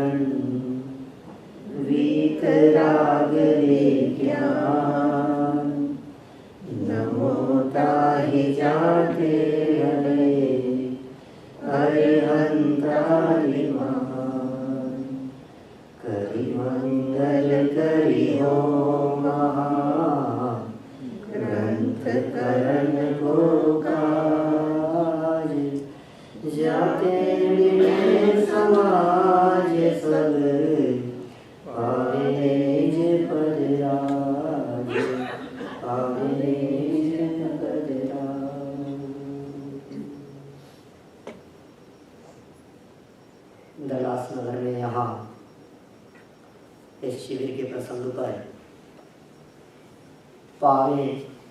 मन वीतराग विज्ञान नमो ताहि जाते हरे अरिहंतारिमान करि मंगल करि हो महा ग्रंथ करण को काज जाते मिले समाज सब पावे पद राज पावे पद राज। दलास नगर में यहाँ इस शिविर के प्रसंग पर पावे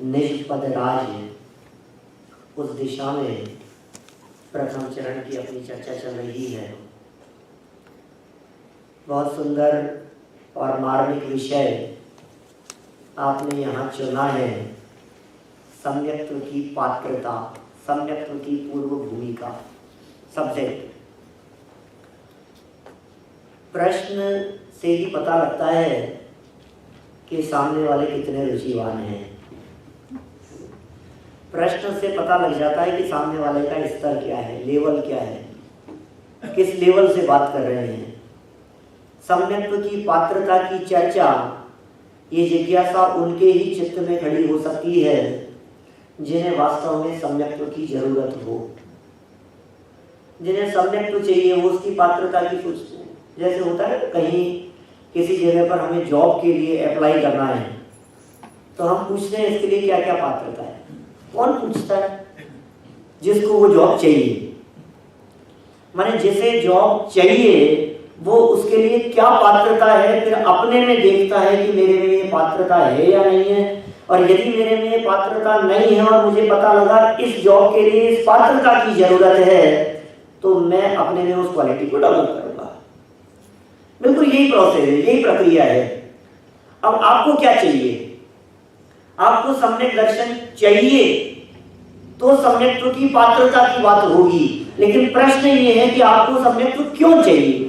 निज पद राज उस दिशा में प्रथम चरण की अपनी चर्चा चल रही है। बहुत सुंदर और मार्मिक विषय आपने यहाँ चुना है। सम्यक्त्व की पात्रता, सम्यक्त्व की पूर्व भूमिका। सब्जेक्ट प्रश्न से ही पता लगता है कि सामने वाले कितने रुचिवान हैं। प्रश्न से पता लग जाता है कि सामने वाले का स्तर क्या है, लेवल क्या है, किस लेवल से बात कर रहे हैं। सम्यक्त्व की पात्रता की चर्चा, ये जिज्ञासा उनके ही चित्त में खड़ी हो सकती है जिन्हें वास्तव में सम्यक्त्व की जरूरत हो, जिन्हें सम्यक्त्व चाहिए वो उसकी पात्रता की सोचते हैं। जैसे होता है कहीं किसी जगह पर हमें जॉब के लिए अप्लाई करना है तो हम पूछते हैं इसके लिए क्या क्या पात्रता है। कौन पूछता है? जिसको वो जॉब चाहिए, माने जिसे जॉब चाहिए वो उसके लिए क्या पात्रता है, फिर अपने में देखता है कि मेरे में ये पात्रता है या नहीं है। और यदि मेरे में ये पात्रता नहीं है और मुझे पता लगा इस जॉब के लिए इस पात्रता की जरूरत है तो मैं अपने में उस क्वालिटी को डेवलप करूंगा। बिल्कुल यही प्रोसेस है, यही प्रक्रिया है। अब आपको क्या चाहिए? आपको सम्यक दर्शन चाहिए तो सम्यक्त्व की पात्रता की बात होगी। लेकिन प्रश्न ये है कि आपको सम्यक्त्व क्यों चाहिए?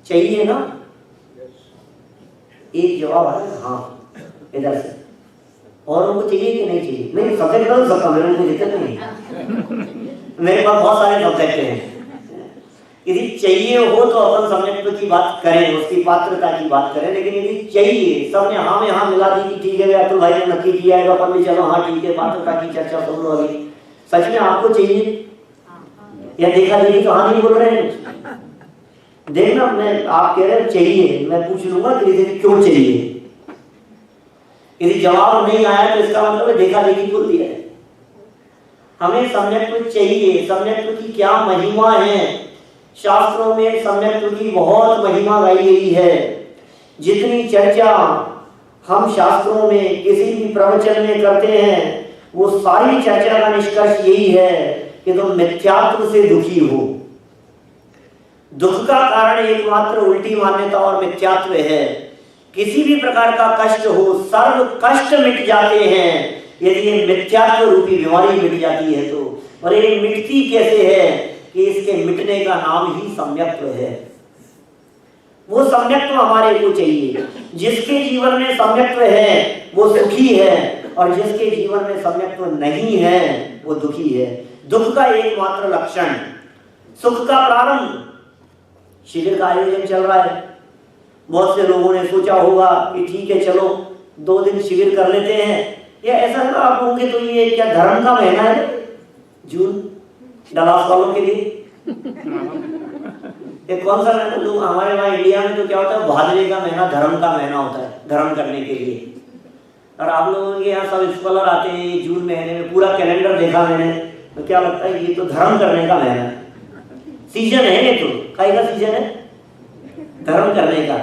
चाहिए ना? एक जवाब है हाँ, इधर से। औरों को चाहिए कि नहीं चाहिए? नहीं, सब्जेक्ट बदल सकता, मेरे को दिक्कत नहीं। मेरे पास बहुत सारे सब्जेक्ट हैं। यदि चाहिए हो तो अपन सम्यक्त्व की बात करें, उसकी पात्रता की बात करें। लेकिन यदि चाहिए, सबने हाँ में हाँ मिला दी कि ठीक है अतुल भाई ने नक्की किया है, अपन भी चलो हाँ ठीक है, पात्रता की चर्चा सुन लो अभी। सच में आपको चाहिए या देखा देखी कहानी बोल रहे हैं? देखना, मैं आप कह रहे हैं चाहिए, मैं पूछ लूंगा कि क्यों चाहिए। यदि जवाब नहीं आया तो इसका मतलब देखा देखी बोल दिया है। हमें सम्यक्त्व चाहिए। सम्यक्त्व की क्या महिमा है? शास्त्रों में सम्यक्त्व की बहुत महिमा गाई गई है। जितनी चर्चा हम शास्त्रों में किसी भी प्रवचन में करते हैं वो सारी चर्चा का निष्कर्ष यही है कि तुम मिथ्यात्व से दुखी हो। दुख का कारण एकमात्र उल्टी मान्यता और मिथ्यात्व है। किसी भी प्रकार का कष्ट हो, सर्व कष्ट मिट जाते हैं यदि ये मिथ्यात्व रूपी बीमारी मिट जाती है तो। और ये मिटती कैसे है कि इसके मिटने का नाम ही सम्यक्त्व है। वो सम्यक्त्व हमारे को चाहिए। जिसके जीवन में सम्यक्त्व है वो सुखी है और जिसके जीवन में सम्यक्त्व नहीं है वो दुखी है। दुख का एकमात्र लक्षण, सुख का प्रारंभ। शिविर का आयोजन चल रहा है, बहुत से लोगों ने सोचा होगा कि ठीक है चलो 2 दिन शिविर कर लेते हैं। या ऐसा ना आप होंगे तो ये क्या धर्म का महीना है? जून डलास वालों के लिए ये कौन सा महीना? लोग हमारे वहाँ इंडिया में तो क्या होता है, भादवे का महीना धर्म का महीना होता है, धर्म करने के लिए। और आप लोगों के यहाँ सब स्कॉलर आते हैं जून महीने में, पूरा कैलेंडर देखा मैंने तो क्या लगता है ये तो धर्म करने का महीना है, सीजन है। ये तो काहे का सीजन है? धर्म करने का।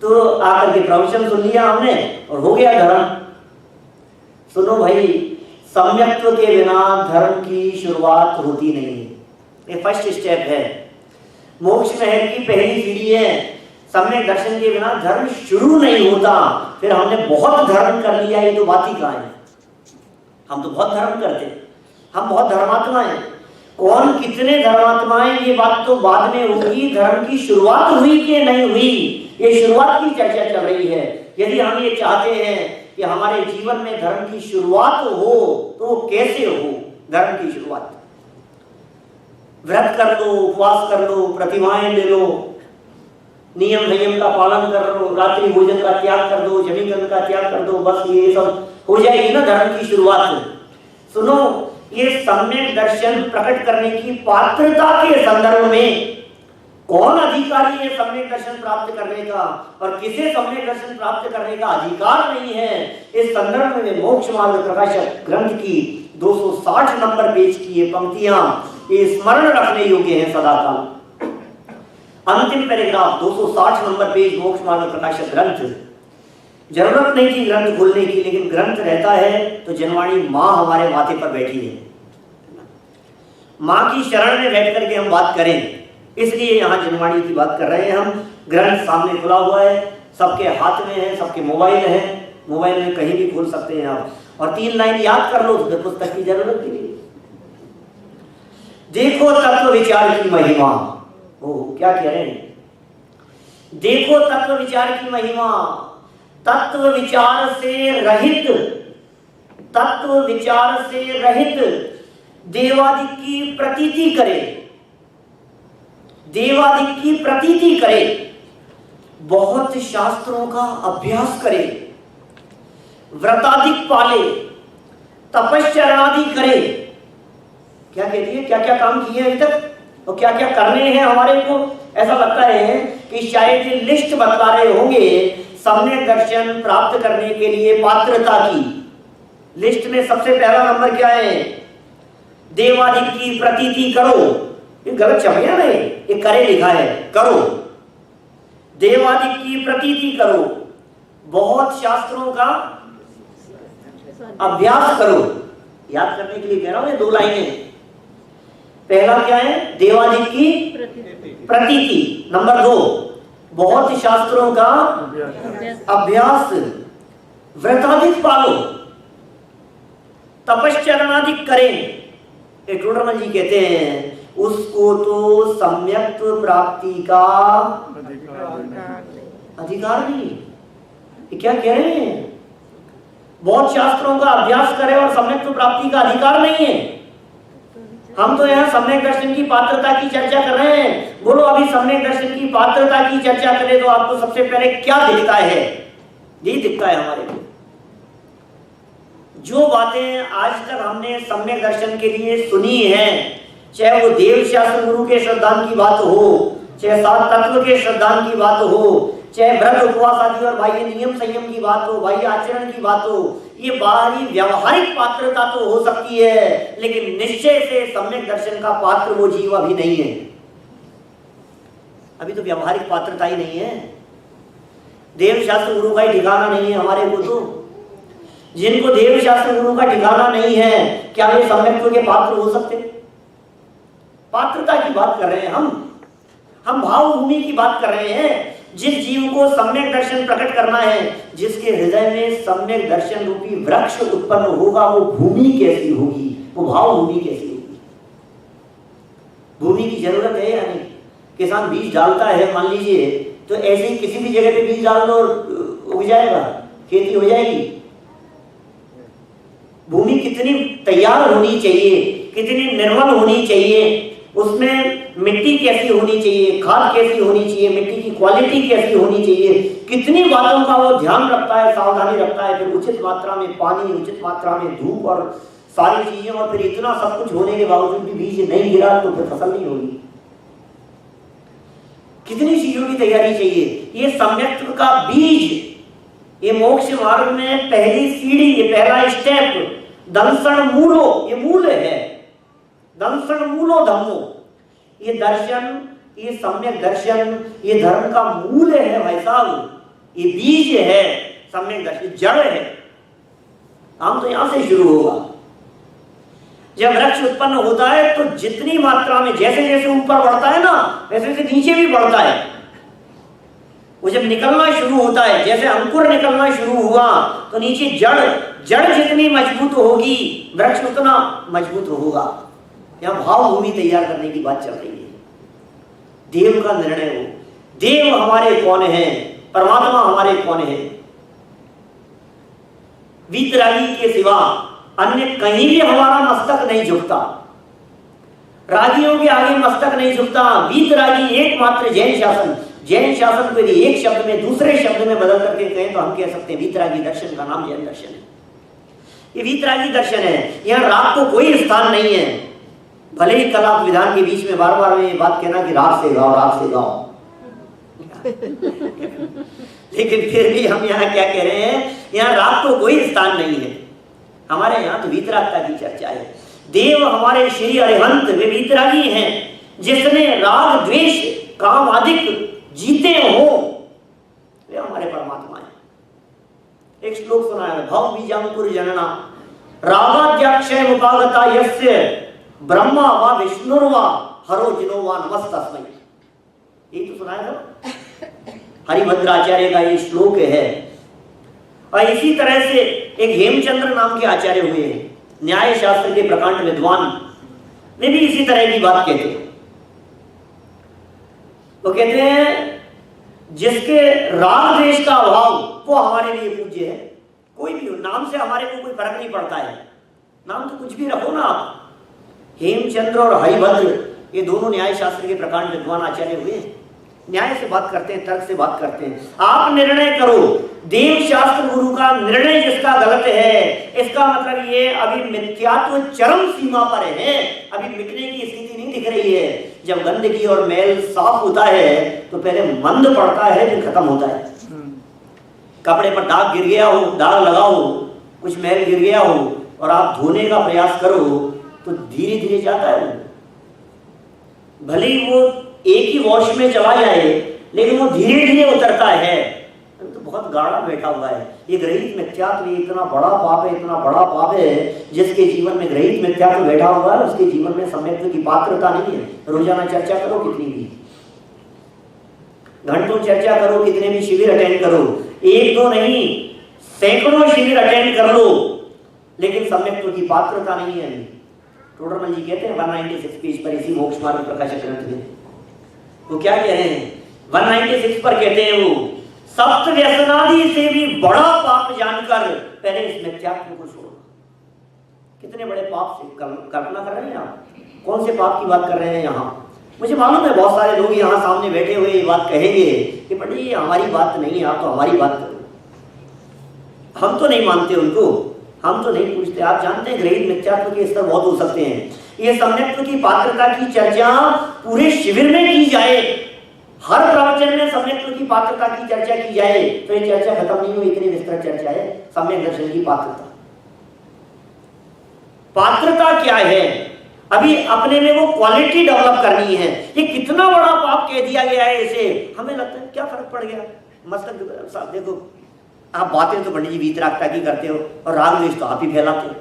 तो आकर के प्रवचन सुन लिया हमने और हो गया धर्म। सुनो भाई, सम्यक्त्व के बिना धर्म की शुरुआत होती नहीं। ये फर्स्ट स्टेप है, मोक्ष महल की पहली सीढ़ी है। सम्यक दर्शन के बिना धर्म शुरू नहीं होता। फिर हमने बहुत धर्म कर लिया, ये तो बात ही कहाँ है। हम तो बहुत धर्म करते हैं, हम बहुत धर्मात्मा हैं। कौन कितने धर्मात्माएं, ये बात तो बाद में होगी। धर्म की शुरुआत हुई कि नहीं हुई, ये शुरुआत की चर्चा चल रही है। यदि हम ये चाहते हैं कि हमारे जीवन में धर्म की शुरुआत हो तो वो कैसे हो? धर्म की शुरुआत, व्रत कर लो, उपवास कर लो, प्रतिमाएं ले लो, नियम संयम का पालन कर लो, रात्रि भोजन का त्याग कर दो, जमीकरण का त्याग कर दो, बस ये सब हो जाएगी ना धर्म की शुरुआत। सुनो, ये सम्यक दर्शन प्रकट करने की पात्रता के संदर्भ में कौन अधिकारी है सम्यक दर्शन प्राप्त करने का, और किसे सम्यक दर्शन प्राप्त करने का अधिकार नहीं है, इस संदर्भ में मोक्ष मार्ग प्रकाशक ग्रंथ की 260 नंबर पेज की ये पंक्तियां ये स्मरण रखने योग्य हैं सदाकाल। अंतिम पैराग्राफ 260 नंबर पेज मोक्ष मार्ग प्रकाशक ग्रंथ। जरूरत नहीं थी ग्रंथ खोलने की, लेकिन ग्रंथ रहता है तो जनवाणी माँ हमारे माथे पर बैठी है। माँ की शरण में बैठ करके हम बात करें, इसलिए यहाँ जनवाणी की बात कर रहे हैं हम। ग्रंथ सामने खुला हुआ है, सबके हाथ में है, सबके मोबाइल है, मोबाइल में कहीं भी खोल सकते हैं आप, और 3 लाइन याद कर लो तो पुस्तक की जरूरत नहीं। देखो तत्व विचार की महिमा। ओ क्या कह रहे हैं? देखो तत्व विचार की महिमा। तत्व विचार से रहित, तत्व विचार से रहित देवादिक की प्रतीति करे, देवादिक की प्रतीति करे, बहुत शास्त्रों का अभ्यास करे, व्रतादिक पाले, तपश्चरणादि करे। क्या कहती है? क्या क्या काम किए अभी तक और क्या क्या करने हैं हमारे को? ऐसा लगता है कि शायद ये लिस्ट बता रहे होंगे सम्यक दर्शन प्राप्त करने के लिए पात्रता की। लिस्ट में सबसे पहला नंबर क्या है? देवादिक की प्रतीति करो। ये गलत छपया नहीं, ये करे लिखा है, करो। देवादिक की प्रतीति करो, बहुत शास्त्रों का अभ्यास करो। याद करने के लिए कह रहा हूं, ये 2 लाइनें। पहला क्या है? देवादिक की प्रतीति। नंबर 2, बहुत शास्त्रों का अभ्यास। व्रतादिक पालो, तपश्चरणादिक करें। टोडरमल जी कहते हैं उसको तो सम्यक प्राप्ति का अधिकार नहीं। ये क्या कह रहे हैं? बहुत शास्त्रों का अभ्यास करें और सम्यक प्राप्ति का अधिकार नहीं है। हम तो यहाँ सम्यक दर्शन की पात्रता की चर्चा कर रहे हैं। बोलो, अभी सम्यक दर्शन की पात्रता की चर्चा करें तो आपको सबसे पहले क्या दिखता है? ये दिखता है हमारे को जो बातें आज तक हमने सम्यक दर्शन के लिए सुनी हैं, चाहे वो देव शास्त्र गुरु के श्रद्धान की बात हो, चाहे 7 तत्व के श्रद्धान की बात हो, चाहे व्रत उपवास आदि और बाह्य नियम संयम की बात हो, बाह्य आचरण की बात हो, ये बाहरी व्यावहारिक पात्रता तो हो सकती है, लेकिन निश्चय से सम्यक दर्शन का पात्र वो जीव अभी नहीं है। अभी तो व्यावहारिक पात्रता ही नहीं है। देव शास्त्र गुरु का ही ठिकाना नहीं है हमारे को। तो जिनको देव शास्त्र गुरु का ठिकाना नहीं है, क्या वे सम्यक के पात्र हो सकते? पात्रता की बात कर रहे हैं हम भाव भूमि की बात कर रहे हैं। जिस जीव को सम्यक दर्शन प्रकट करना है, जिसके हृदय में सम्यक दर्शन रूपी वृक्ष उत्पन्न होगा, वो भूमि कैसी होगी? वो भाव भूमि कैसी होगी? भूमि की जरूरत है या नहीं? किसान बीज डालता है, मान लीजिए, तो ऐसे ही किसी भी जगह पे बीज डाल दो और उग जाएगा, खेती हो जाएगी। भूमि कितनी तैयार होनी चाहिए, कितनी निर्मल होनी चाहिए, उसमें मिट्टी कैसी होनी चाहिए, खाद कैसी होनी चाहिए, मिट्टी की क्वालिटी कैसी होनी चाहिए, कितनी बातों का वो ध्यान रखता है, सावधानी रखता है। फिर उचित मात्रा में पानी, उचित मात्रा में धूप और सारी चीजें, और फिर इतना सब कुछ होने के बावजूद भी बीज नहीं गिरा तो फिर फसल नहीं होगी। कितनी चीजों की तैयारी चाहिए। ये सम्यक्त्व का बीज, ये मोक्ष मार्ग में पहली सीढ़ी, ये पहला स्टेप, दंसण मूलो, ये मूल है। दंसण मूलो धम्मो, ये दर्शन, ये सम्यक दर्शन, ये धर्म का मूल है भाई साहब। ये बीज है, सम्यक दर्शन जड़ है। हम तो यहां से शुरू होगा। जब वृक्ष उत्पन्न होता है तो जितनी मात्रा में, जैसे जैसे ऊपर बढ़ता है ना, वैसे वैसे नीचे भी बढ़ता है। वो जब निकलना शुरू होता है, जैसे अंकुर निकलना शुरू हुआ, तो नीचे जड़ जितनी मजबूत होगी, वृक्ष उतना मजबूत होगा। यहाँ भाव भूमि तैयार करने की बात चल रही है। देव का निर्णय हो, देव हमारे कौन है, परमात्मा हमारे कौन है। वीतरागी के सिवा अन्य कहीं भी हमारा मस्तक नहीं झुकता, रागियों के आगे मस्तक नहीं झुकता। वीतरागी एकमात्र जैन शासन, जैन शासन को यदि एक शब्द में दूसरे शब्द में बदल करके कहें तो हम कह सकते हैं वीतरागी दर्शन का नाम जैन दर्शन है। ये वीतरागी दर्शन है, यहाँ राग को कोई स्थान नहीं है। भले ही कला विधान के बीच में बार बार में ये बात कहना कि राग से गाओ, राग से गाओ लेकिन फिर भी हम यहाँ क्या कह रहे हैं, यहाँ राग को कोई स्थान नहीं है। हमारे यहाँ तो वीतरागता की चर्चा है। देव हमारे श्री अरिहंत वे वीतरागी हैं, जिसने राग द्वेष काम आदि जीते हो, वे हमारे परमात्मा हैं। एक श्लोक सुना है, भव बीजांकुर जनना रागाद्याक्षय उपागता यस्य ब्रह्मा वा विष्णुर्वा हरो जिनो वा नमस्तस्मै। ये तो सुना है ना, हरिभद्राचार्य का ये श्लोक है। और इसी तरह से एक हेमचंद्र नाम के आचार्य हुए हैं, न्याय शास्त्र के प्रकांड विद्वान, वे भी इसी तरह की बात कहते हैं। वो कहते हैं जिसके राग द्वेष का अभाव वो हमारे लिए पूज्य है। कोई भी हो, नाम से हमारे को कोई फर्क नहीं पड़ता है, नाम तो कुछ भी रखो ना आप। हेमचंद्र और हरिभद्र ये दोनों न्याय शास्त्र के प्रकांड विद्वान आचार्य हुए, न्याय से बात करते हैं, तर्क से बात करते हैं। आप निर्णय करो, देव शास्त्र गुरु का निर्णय जिसका गलत है, इसका मतलब ये अभी मिथ्यात्व चरम सीमा पर है, अभी मिटने की स्थिति नहीं दिख रही है। जब गंदगी और मैल साफ होता है तो पहले मंद पड़ता है, फिर खत्म होता है। कपड़े पर दाग गिर गया हो, दाग लगा हो, कुछ मैल गिर गया हो और आप धोने का प्रयास करो तो धीरे धीरे जाता है। भले ही वो एक ही वॉश में चला जाए लेकिन वो धीरे धीरे उतरता है, तो बहुत गाढ़ा बैठा हुआ है। ये ग्रहित मिथ्यात्व इतना बड़ा पाप है, इतना बड़ा पाप है। जिसके जीवन में ग्रहित मिथ्यात्व बैठा हुआ है उसके जीवन में सम्यक्त्व की पात्रता नहीं है। रोजाना चर्चा करो कितनी भी, घंटों चर्चा करो, कितने भी शिविर अटेंड करो, एक दो नहीं सैकड़ों शिविर अटेंड कर लो, लेकिन सम्यक्त्व की पात्रता नहीं है। टोडरमल जी कहते हैं 196 पेज पर इसी मोक्ष मार्ग प्रकाशक ग्रंथ में, वो क्या कह रहे हैं 196 पर कहते हैं, वो सप्त व्यसनादि से भी बड़ा पाप जानकर पहले इस मिथ्यात्व को छोड़ो। कितने बड़े पाप से कल्पना कर रहे हैं आप, कौन से पाप की बात कर रहे हैं यहाँ। मुझे मालूम है बहुत सारे लोग यहाँ सामने बैठे हुए ये बात कहेंगे कि पंडित जी हमारी बात नहीं है, आप तो हमारी बात करो। हम तो नहीं मानते उनको, हम तो नहीं पूछते। आप जानते हैं ग्रहित मिथ्यात्व के स्तर बहुत हो सकते हैं। ये सम्यक्त्व की पात्रता की चर्चा पूरे शिविर में की जाए, हर प्रवचन में सम्यक्त्व की पात्रता की चर्चा की जाए तो ये चर्चा खत्म नहीं हुई। इतनी विस्तृत चर्चा है सम्यक दर्शन की पात्रता। पात्रता क्या है, अभी अपने में वो क्वालिटी डेवलप करनी है। ये कितना बड़ा पाप कह दिया गया है इसे, हमें लगता है क्या फर्क पड़ गया। मस्तक देखो, आप बातें तो पंडित जी वीतरागता की करते हो और राग द्वेष तो आप ही फैलाते हो।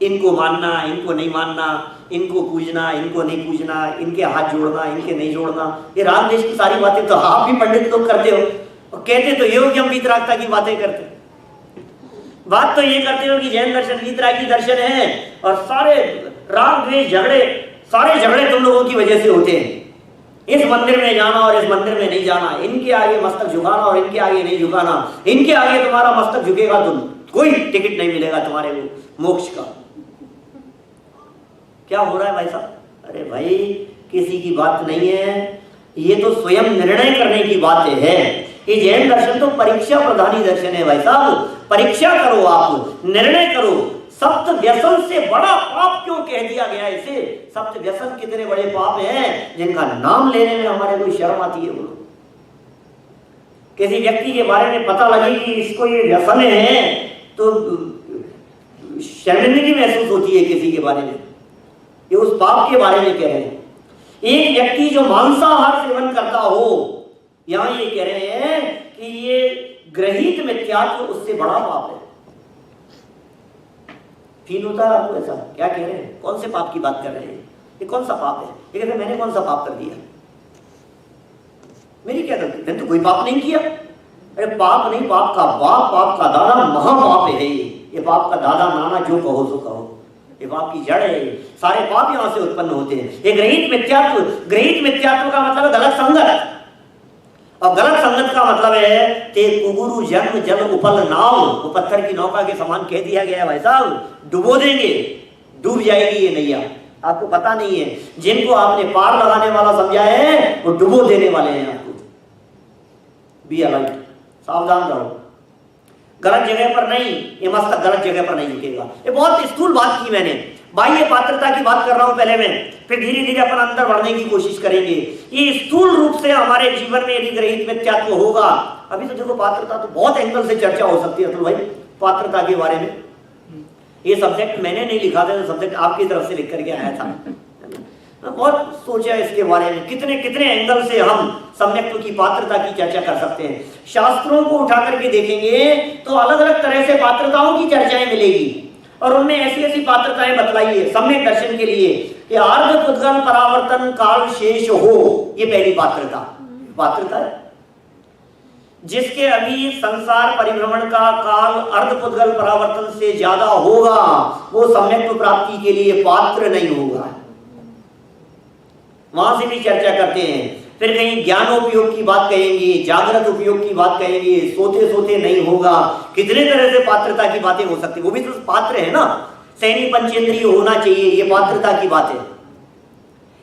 इनको मानना, इनको नहीं मानना, इनको पूजना, इनको नहीं पूजना, इनके हाथ जोड़ना, इनके नहीं जोड़ना, ये राग द्वेष की सारी बातें तो आप ही पंडित लोग करते हो। और कहते तो ये हो कि हम वीतरागता की बातें करते हैं। बात तो ये करते हो कि जैन दर्शन वीतरागी दर्शन है और सारे राग द्वेष झगड़े, सारे झगड़े तुम लोगों की वजह से होते हैं। इस मंदिर में जाना और इस मंदिर में नहीं जाना, इनके आगे मस्तक झुकाना और इनके आगे नहीं झुकाना, इनके आगे तुम्हारा मस्तक झुकेगा तो कोई टिकट नहीं मिलेगा तुम्हारे को मोक्ष का। क्या हो रहा है भाई साहब? अरे भाई किसी की बात नहीं है, ये तो स्वयं निर्णय करने की बात है। ये जैन दर्शन तो परीक्षा प्रधानी दर्शन है भाई साहब। परीक्षा करो, आप निर्णय करो। सप्त व्यसन से बड़ा पाप क्यों कह दिया गया इसे? सप्त व्यसन कितने बड़े पाप हैं जिनका नाम लेने में हमारे को शर्म आती है। बोलो, किसी व्यक्ति के बारे में पता लगे कि इसको ये व्यसन है तो शर्मिंदगी महसूस होती है किसी के बारे में। ये उस पाप के बारे में कह रहे हैं। एक व्यक्ति जो मांसाहार सेवन करता हो, यहां ये कह रहे हैं कि ये ग्रहित मिथ्यात्व उससे बड़ा पाप है। फील होता है आपको ऐसा? क्या कह रहे हैं? कौन से पाप की बात कर रहे हैं? ये कौन सा पाप है? ये कहते हैं मैंने कौन सा पाप कर दिया? मेरी क्या गलती? मैंने तो कोई पाप नहीं किया। अरे पाप नहीं, पाप का बाप, पाप का दादा, महापाप है ये पाप का दादा नाना जो कहो सो कहो। ये पाप की जड़ है, सारे पाप यहाँ से उत्पन्न होते हैं। ये गृहीत मिथ्यात्व, गृहीत मिथ्यात्व का मतलब है गलत संगत, और गलत संगत का मतलब है ते कुगुरु जन्म जल उपल नाव, वो पत्थर की नौका के समान कह दिया गया है भाई साहब, डुबो देंगे, डूब जाएगी ये नैया। आपको पता नहीं है, जिनको आपने पार लगाने वाला समझा है वो डुबो देने वाले हैं आपको। बी अलर्ट, सावधान रहो, गलत जगह पर नहीं, ये मस्तक गलत जगह पर नहीं झुकेगा। ये बहुत स्थूल बात की मैंने, बाह्य पात्रता की बात कर रहा हूं पहले मैं, फिर धीरे धीरे अपन अंदर बढ़ने की कोशिश करेंगे। ये स्थूल रूप से हमारे जीवन में यदि गृहीत मिथ्यात्व होगा, अभी तो देखो पात्रता तो बहुत एंगल से चर्चा हो सकती है अतुल भाई पात्रता के बारे में। ये सब्जेक्ट मैंने नहीं लिखा था, सब्जेक्ट आपकी तरफ से लिख करके आया था। बहुत सोचा इसके बारे में, कितने कितने एंगल से हम सम्यक्त्व की पात्रता की चर्चा कर सकते हैं। शास्त्रों को उठा करके देखेंगे तो अलग अलग तरह से पात्रताओं की चर्चाएं मिलेगी, और उनमें ऐसी ऐसी पात्रताएं बतलाई है सम्यक दर्शन के लिए कि अर्ध पुद्गल परावर्तन काल शेष हो, ये पहली पात्रता है। जिसके अभी संसार परिभ्रमण का काल अर्ध पुद्गल परावर्तन से ज्यादा होगा, वो सम्यक्त्व प्राप्ति के लिए पात्र नहीं होगा। वहां से भी चर्चा करते हैं। फिर कहीं ज्ञानोपयोग की बात कहेंगे, जागृत उपयोग की बात कहेंगे, सोते सोते नहीं होगा, कितने तरह से पात्रता की बातें हो सकती है, वो भी तो पात्र है ना। सैनी पंचेंद्रिय होना चाहिए, ये पात्रता की बात है।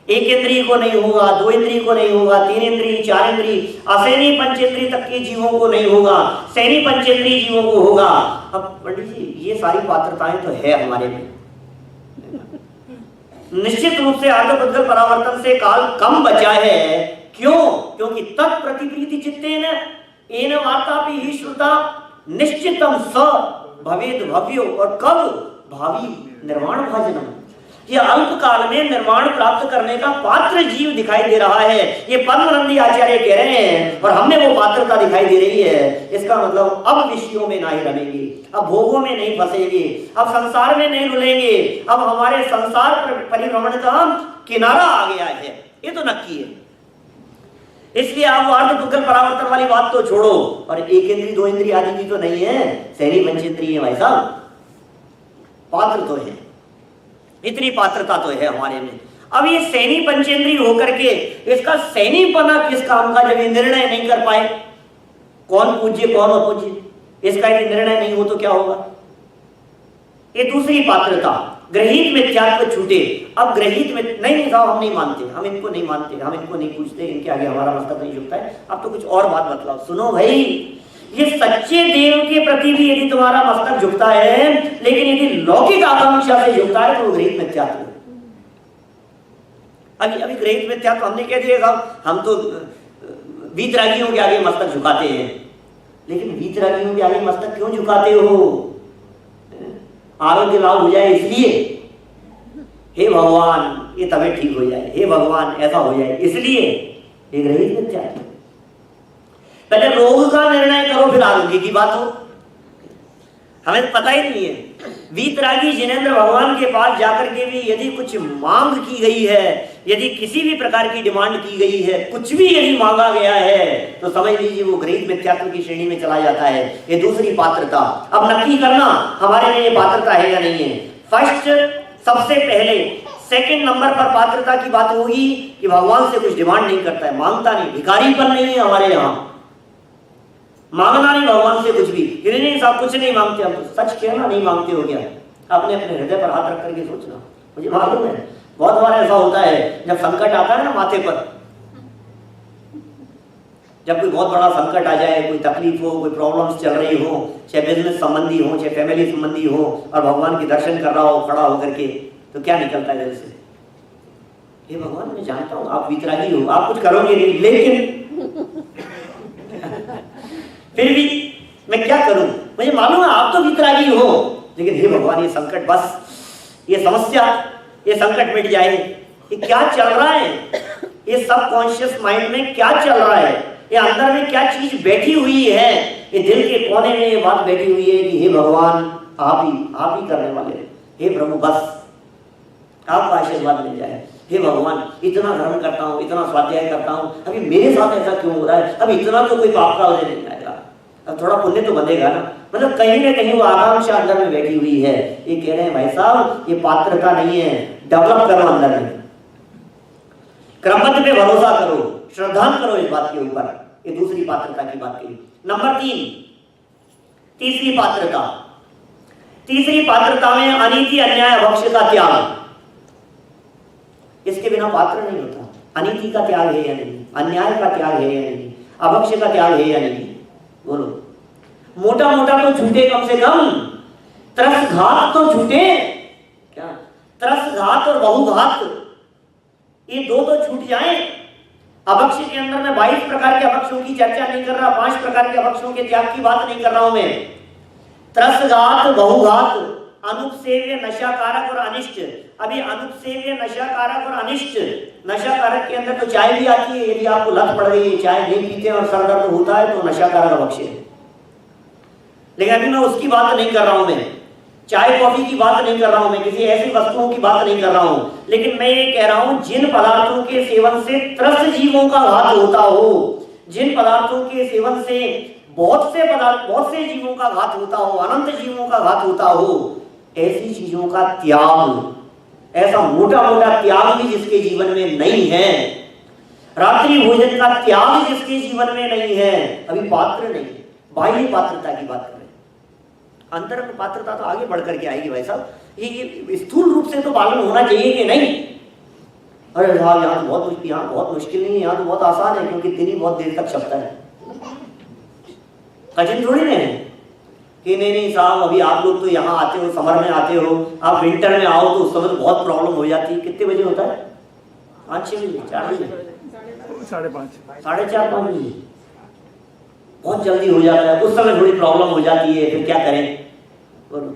एक इंद्रिय को नहीं होगा, दो इंद्रिय को नहीं होगा, तीन इंद्रिय, चार इंद्रिय, असैनी पंचेंद्रिय तक के जीवों को नहीं होगा, सैनी पंचेंद्रिय जीवों को होगा। अब पंडित जी ये सारी पात्रताएं तो है हमारे में। निश्चित रूप से अर्धपुद्गल परावर्तन से काल कम बचा है। क्यों? क्योंकि तत्प्रतिप्रीति चित्तेन एन वार्तापि हि श्रुता निश्चितम स भवेद भव्यो, और कब? भावी निर्वाण भजनम। ये अल्प काल में निर्वाण प्राप्त करने का पात्र जीव दिखाई दे रहा है, ये पद्मनंदी आचार्य कह रहे हैं, और हमें वो पात्रता दिखाई दे रही है। इसका मतलब अब विषयों में नहीं रमेंगे, अब भोगों में नहीं फंसेंगे, अब संसार में नहीं रुलेंगे, अब हमारे संसार परिभ्रमण का किनारा आ गया है, ये तो नक्की है। इसलिए आप अर्धपुद्गल परावर्तन वाली बात तो छोड़ो, और एक इंद्रिय दो इंद्रिय आदि की तो नहीं है, सैनी पंचेंद्रिय भाई साहब, पात्र तो है, इतनी पात्रता तो है हमारे में। अब ये सैनी पंचेंद्रिय होकर के इसका सैनीपना किस काम का, जब ये निर्णय नहीं कर पाए कौन पूज्य कौन अपूज्य, इसका यदि निर्णय नहीं हो तो क्या होगा? ये दूसरी पात्रता, गृहीत मिथ्यात्व छूटे। अब गृहीत में नहीं साहब हम नहीं मानते, हम इनको नहीं मानते, हम इनको नहीं पूछते, इनके आगे हमारा मस्तक नहीं झुकता है। अब तो कुछ और बात बतलाओ। सुनो भाई, ये सच्चे देव के प्रति भी यदि तुम्हारा मस्तक झुकता है, लेकिन यदि लौकिक आकांक्षा से झुकता है तो गृहीत मिथ्यात्व। अभी गृहीत मिथ्यात्व हमने कह दिया साहब, हम तो वीतरागियों के आगे मस्तक झुकाते हैं, लेकिन वीतरागियों के आगे मस्तक क्यों झुकाते हो? आरोग्य लाभ हो जाए इसलिए, हे भगवान ये तबीयत ठीक हो जाए, हे भगवान ऐसा हो जाए, इसलिए ये गृहीत मिथ्यात्व। पहले रोग का निर्णय करो फिर आरोग्य की बात हो। हमें पता ही नहीं है। वीतरागी जिनेंद्र भगवान के पास जाकर के भी यदि कुछ मांग की गई है, यदि किसी भी प्रकार की डिमांड की गई है, कुछ भी यदि मांगा गया है, तो समझ लीजिए वो गृहीत मिथ्यात्व की श्रेणी में चला जाता है। ये दूसरी पात्रता। अब नक्की करना हमारे में ये पात्रता है या नहीं है। फर्स्ट, सबसे पहले सेकंड नंबर पर पात्रता की बात होगी कि भगवान से कुछ डिमांड नहीं करता है, मांगता नहीं, भिखारीपन नहीं है हमारे यहाँ, मांगना नहीं भगवान से कुछ भी। नहीं साहब कुछ नहीं मांगते हम, तो सच कहना नहीं मांगते हो क्या? अपने अपने हृदय पर हाथ रख करके सोचना। मुझे मालूम है बहुत बार ऐसा होता है, जब संकट आता है ना माथे पर, जब कोई बहुत बड़ा संकट आ जाए, कोई तकलीफ हो, कोई प्रॉब्लम्स चल रही हो, चाहे बिजनेस संबंधी हो, चाहे फैमिली संबंधी हो, और भगवान के दर्शन कर रहा हो खड़ा होकर के, तो क्या निकलता है दिल से? हे भगवान मैं जानता हूँ आप वीतरागी हो, आप कुछ करोगे नहीं, लेकिन फिर भी मैं क्या करूं? मुझे मालूम है आप तो वीतरागी हो, लेकिन हे भगवान ये संकट, बस ये समस्या, ये संकट मिट जाए। ये क्या चल रहा है? ये सबकॉन्शियस माइंड में क्या चल रहा है? ये अंदर में क्या चीज बैठी हुई है? ये दिल के कोने में ये बात बैठी हुई है कि हे भगवान आप ही करने वाले, हे प्रभु बस आपका आशीर्वाद मिल जाए। हे भगवान इतना धर्म करता हूँ, इतना स्वाध्याय करता हूँ, अभी मेरे साथ ऐसा क्यों हो रहा है? अभी इतना तो कोई पाप का उदय नहीं आएगा। अब थोड़ा पुण्य तो बनेगा ना, मतलब कहीं ना कहीं वो आकांक्षा अंदर में बैठी हुई है। ये कह रहे हैं भाई साहब ये पात्रता नहीं है, डेवलप करो अंदर में, क्रमबद्ध पे भरोसा करो, श्रद्धा करो इस बात के ऊपर। ये दूसरी पात्रता की बात कही। नंबर 3, तीसरी पात्रता। तीसरी पात्रता में अनीति अन्याय अभक्ष्य का त्याग। इसके बिना पात्र नहीं होता। अनीति का त्याग है या नहीं, अन्याय का त्याग है या नहीं, अभक्ष्य का त्याग है या नहीं, बोलो। मोटा मोटा तो छूटे कम से कम, त्रस घात तो छूटे। क्या त्रस घात और बहुघात, ये दो तो छूट जाए। अभक्ष्य के अंदर मैं 22 प्रकार के अभक्ष्यों की चर्चा नहीं कर रहा, 5 प्रकार के अभक्ष्यों के त्याग की बात नहीं कर रहा हूं मैं। त्रसघात, बहुघात, अनुपसेव्य, नशाकारक और अनिष्ट। अभी अनुपसेव्य, नशाकारक और अनिष्ट, नशाकारक के अंदर तो चाय भी आती है। यदि आपको लत पड़ गई है, चाय नहीं पीते और सर दर्द होता है तो नशाकारक अभक्ष्य है। लेकिन अभी मैं उसकी बात नहीं कर रहा हूं, मैं चाय कॉफी की बात नहीं कर रहा हूं, मैं किसी ऐसी वस्तुओं की बात नहीं कर रहा हूं। लेकिन मैं ये कह रहा हूं जिन पदार्थों के सेवन से त्रस्त जीवों का घात होता हो, जिन पदार्थों के सेवन से बहुत से जीवों का घात होता हो, अनंत जीवों का घात होता हो, ऐसी चीजों का त्याग, ऐसा मोटा मोटा त्याग भी जिसके जीवन में नहीं है, रात्रि भोजन का त्याग जिसके जीवन में नहीं है, अभी पात्र नहीं है। बाह्य पात्रता की बात करें, अंतर में पात्रता तो आगे बढ़ करके आएगी भाई साहब। ये स्थूल रूप से तो पालन होना चाहिए कि नहीं। अरे साहब यहाँ बहुत मुश्किल नहीं है, यहाँ तो बहुत आसान है क्योंकि दिन ही बहुत देर तक छपता है। कठिन थोड़ी नहीं है कि नहीं साहब अभी आप लोग तो यहाँ आते हो, समर में आते हो, आप विंटर में आओ तो उस समय तो बहुत प्रॉब्लम हो जाती है। कितने बजे होता है? 5-6 बजे, 4 बजे, 4:30, 4:30, 5 बजे बहुत जल्दी हो जाता है। उस समय थोड़ी प्रॉब्लम हो जाती है, फिर क्या करें बोलो।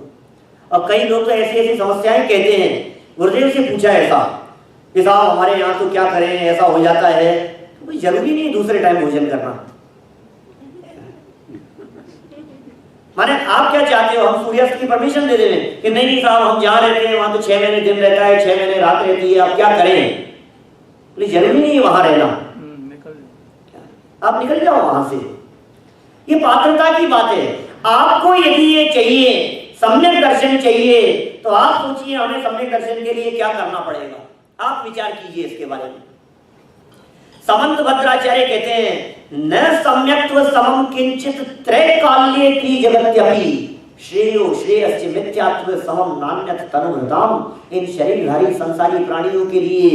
और कई लोग तो ऐसी ऐसी समस्याएं कहते हैं, गुरुदेव से पूछा ऐसा कि साहब हमारे यहाँ तो क्या करें, ऐसा हो जाता है। तो कोई जरूरी नहीं दूसरे टाइम भोजन करना। माने आप क्या चाहते हो, हम सूर्यास्त की परमिशन दे दें कि नहीं साहब हम जहाँ रहते हैं वहां तो 6 महीने दिन रहता है, 6 महीने रात रहती है, आप क्या करें। जरूरी नहीं है वहां रहना, आप निकल जाओ वहां से। ये पात्रता की बात है। आपको यदि ये चाहिए, सम्यक दर्शन चाहिए, तो आप सोचिए हमें सम्यक दर्शन के लिए क्या करना पड़ेगा। आप विचार कीजिए इसके बारे में। समंत भद्राचार्य कहते हैं न सम्यक्त्व समम किंचित त्रैकाल्ये त्रिजगत्यपि श्रेयो श्रेयस्य मिथ्यात्व समम नान्यत तनुभृताम। इन शरीरधारी संसारी प्राणियों के लिए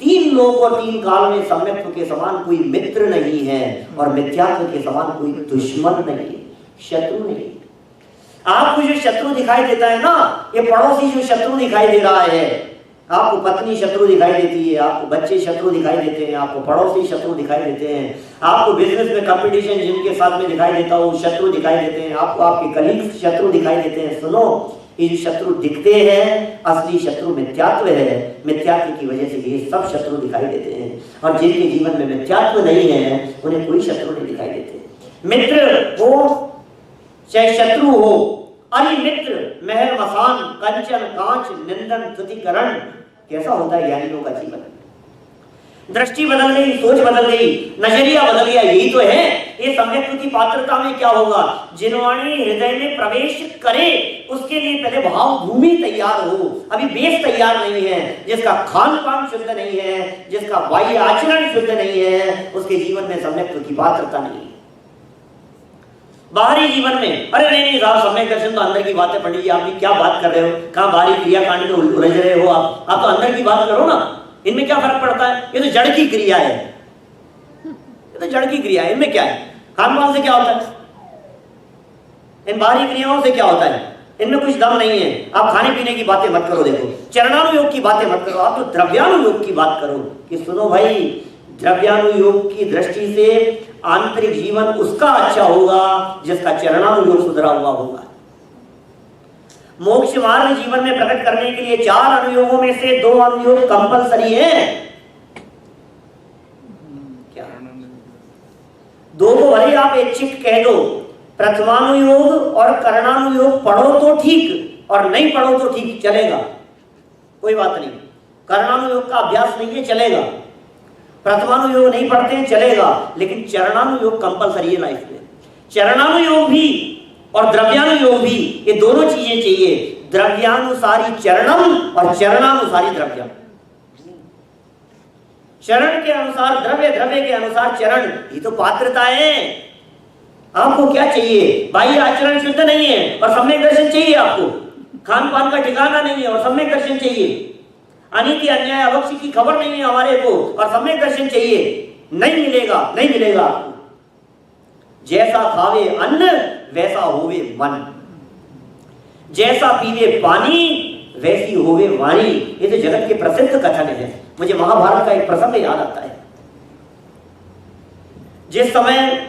3 लोक और 3 काल में सम्यक्त्व के समान कोई मित्र नहीं है और मिथ्यात्व के समान कोई दुश्मन नहीं है, शत्रु नहीं। आपको जो शत्रु दिखाई देता है ना, ये पड़ोसी जो शत्रु दिखाई दे रहा है, आपको पत्नी शत्रु दिखाई देती है, आपको बच्चे शत्रु दिखाई देते हैं, आपको पड़ोसी शत्रु दिखाई देते हैं, आपको बिजनेस में कंपटीशन जिनके साथ में दिखाई देता हो शत्रु दिखाई देते हैं, आपको आपके कलीग्स शत्रु दिखाई देते हैं। सुनो, ये जो शत्रु दिखते हैं असली शत्रु मिथ्यात्व है। मिथ्यात्व की वजह से ये सब शत्रु दिखाई देते हैं, और जिनके जीवन में मिथ्यात्व नहीं है उन्हें कोई शत्रु नहीं दिखाई देते। मित्र हो चाहे शत्रु हो, अरे मित्र महल मसान कंचन कांच निंदन तुतिकरण। कैसा होता है ज्ञानियों का जीवन। दृष्टि बदल गई, सोच बदल गई, नजरिया बदल गया, यही तो है। ये सम्यक्त्व की पात्रता में क्या होगा, जिनवाणी हृदय में प्रवेश करे उसके लिए पहले भाव भूमि तैयार हो। अभी बेस तैयार नहीं है, जिसका खान पान शुद्ध नहीं है, जिसका बाह्य आचरण शुद्ध नहीं है, उसके जीवन में सम्यक्त्व की पात्रता नहीं है। बाहरी जीवन में अरे नहीं साहब सम्यक दर्शन तो अंदर की बात है। पंडित जी आप भी क्या बात कर रहे हो, कहाँ बाहरी क्रियाकांड में उलझ रहे हो आप तो अंदर की बात करो ना। इनमें क्या फर्क पड़ता है, ये तो जड़ की क्रिया है, ये तो जड़ की क्रिया है। इनमें क्या है, खान पान से क्या होता है, इन बाहरी क्रियाओं से क्या होता है, इनमें कुछ दम नहीं है। आप खाने पीने की बातें मत करो, देखो चरणानुयोग की बातें मत करो, आप तो द्रव्यानुयोग की बात करो कि सुनो भाई द्रव्यानुयोग की दृष्टि से आंतरिक जीवन उसका अच्छा होगा जिसका चरणानुयोग सुधरा हुआ होगा। मोक्ष मार्ग जीवन में प्रकट करने के लिए 4 अनुयोगों में से 2 अनुयोग कंपलसरी है। क्या 2 को भले आप ऐच्छिक कह दो, प्रथमानुयोग और करणानुयोग पढ़ो तो ठीक और नहीं पढ़ो तो ठीक, चलेगा, कोई बात नहीं। करणानुयोग का अभ्यास नहीं है, चलेगा। प्रथमानुयोग नहीं पढ़ते हैं, चलेगा, लेकिन चरणानुयोग कंपलसरी है लाइफ में। चरणानुयोग भी और द्रव्यानुयोग भी, ये दोनों चीजें चाहिए। द्रव्यानुसारी चरणम और चरणानुसारी द्रव्यम। चरण के अनुसार द्रव्य, द्रव्य के अनुसार चरण, ये तो पात्रता है। आपको क्या चाहिए? बाह्य आचरण शुद्ध नहीं है और सम्यक दर्शन चाहिए आपको। खान पान का ठिकाना नहीं है और सम्यक दर्शन चाहिए। अनीति अन्याय अवक्ष की खबर नहीं है हमारे को और सम्यक दर्शन चाहिए। नहीं मिलेगा, नहीं मिलेगा आपको। जैसा खावे अन्न वैसा होवे मन, जैसा पीवे पानी वैसी होवे वाणी। ये तो जगत के प्रसिद्ध कथन है। मुझे महाभारत का एक प्रसंग याद आता है। जिस समय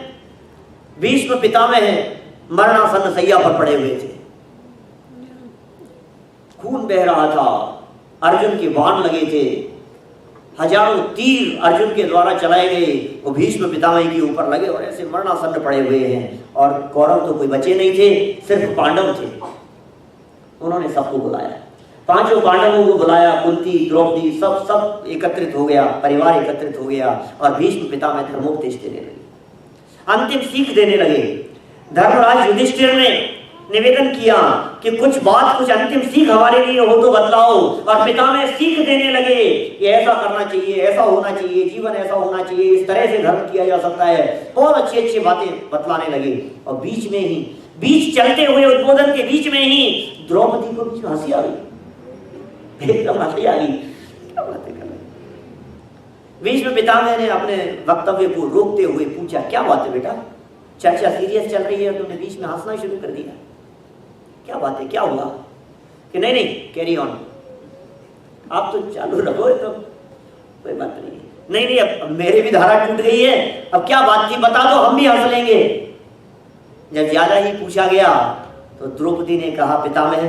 भीष्म पितामह मरणासन्न सैया पर पड़े हुए थे, खून बह रहा था, अर्जुन के बाण लगे थे, हजारों तीर अर्जुन के द्वारा चलाए गए, वो भीष्म पितामह के ऊपर लगे और ऐसे मरणासन्न पड़े हुए हैं। और कौरव तो कोई बचे नहीं थे, सिर्फ पांडव थे। उन्होंने सबको बुलाया, पांचों पांडवों को बुलाया, कुंती, द्रौपदी, सब एकत्रित हो गया, परिवार एकत्रित हो गया और भीष्म पितामह धर्मोपदेश देने लगे, अंतिम सीख देने लगे। धर्मराज युधिष्ठिर ने निवेदन किया कि कुछ बात, कुछ अंतिम सीख हमारे लिए हो तो बतलाओ। और पितामह सीख देने लगे कि ऐसा करना चाहिए, ऐसा होना चाहिए, जीवन ऐसा होना चाहिए, इस तरह से धर्म किया जा सकता है। बहुत अच्छी अच्छी बातें बतलाने लगे। और बीच में ही, बीच चलते हुए उद्बोधन के बीच में ही द्रौपदी को बीच में हंसी आ गई, एकदम हंसी आ गई। क्या बातें कर रहे? भीष्म पितामह ने अपने वक्तव्य को रोकते हुए पूछा, क्या बात है बेटा, चर्चा सीरियस चल रही है, तुमने बीच में हंसना शुरू कर दिया, क्या बात है, क्या हुआ? कि नहीं नहीं, कैरी ऑन, आप तो चालू रखो, तो कोई बात नहीं। नहीं नहीं, अब मेरी भी धारा टूट गई है, अब क्या बात थी बता दो, हम भी हंस लेंगे। जब ज्यादा ही पूछा गया तो द्रौपदी ने कहा, पितामह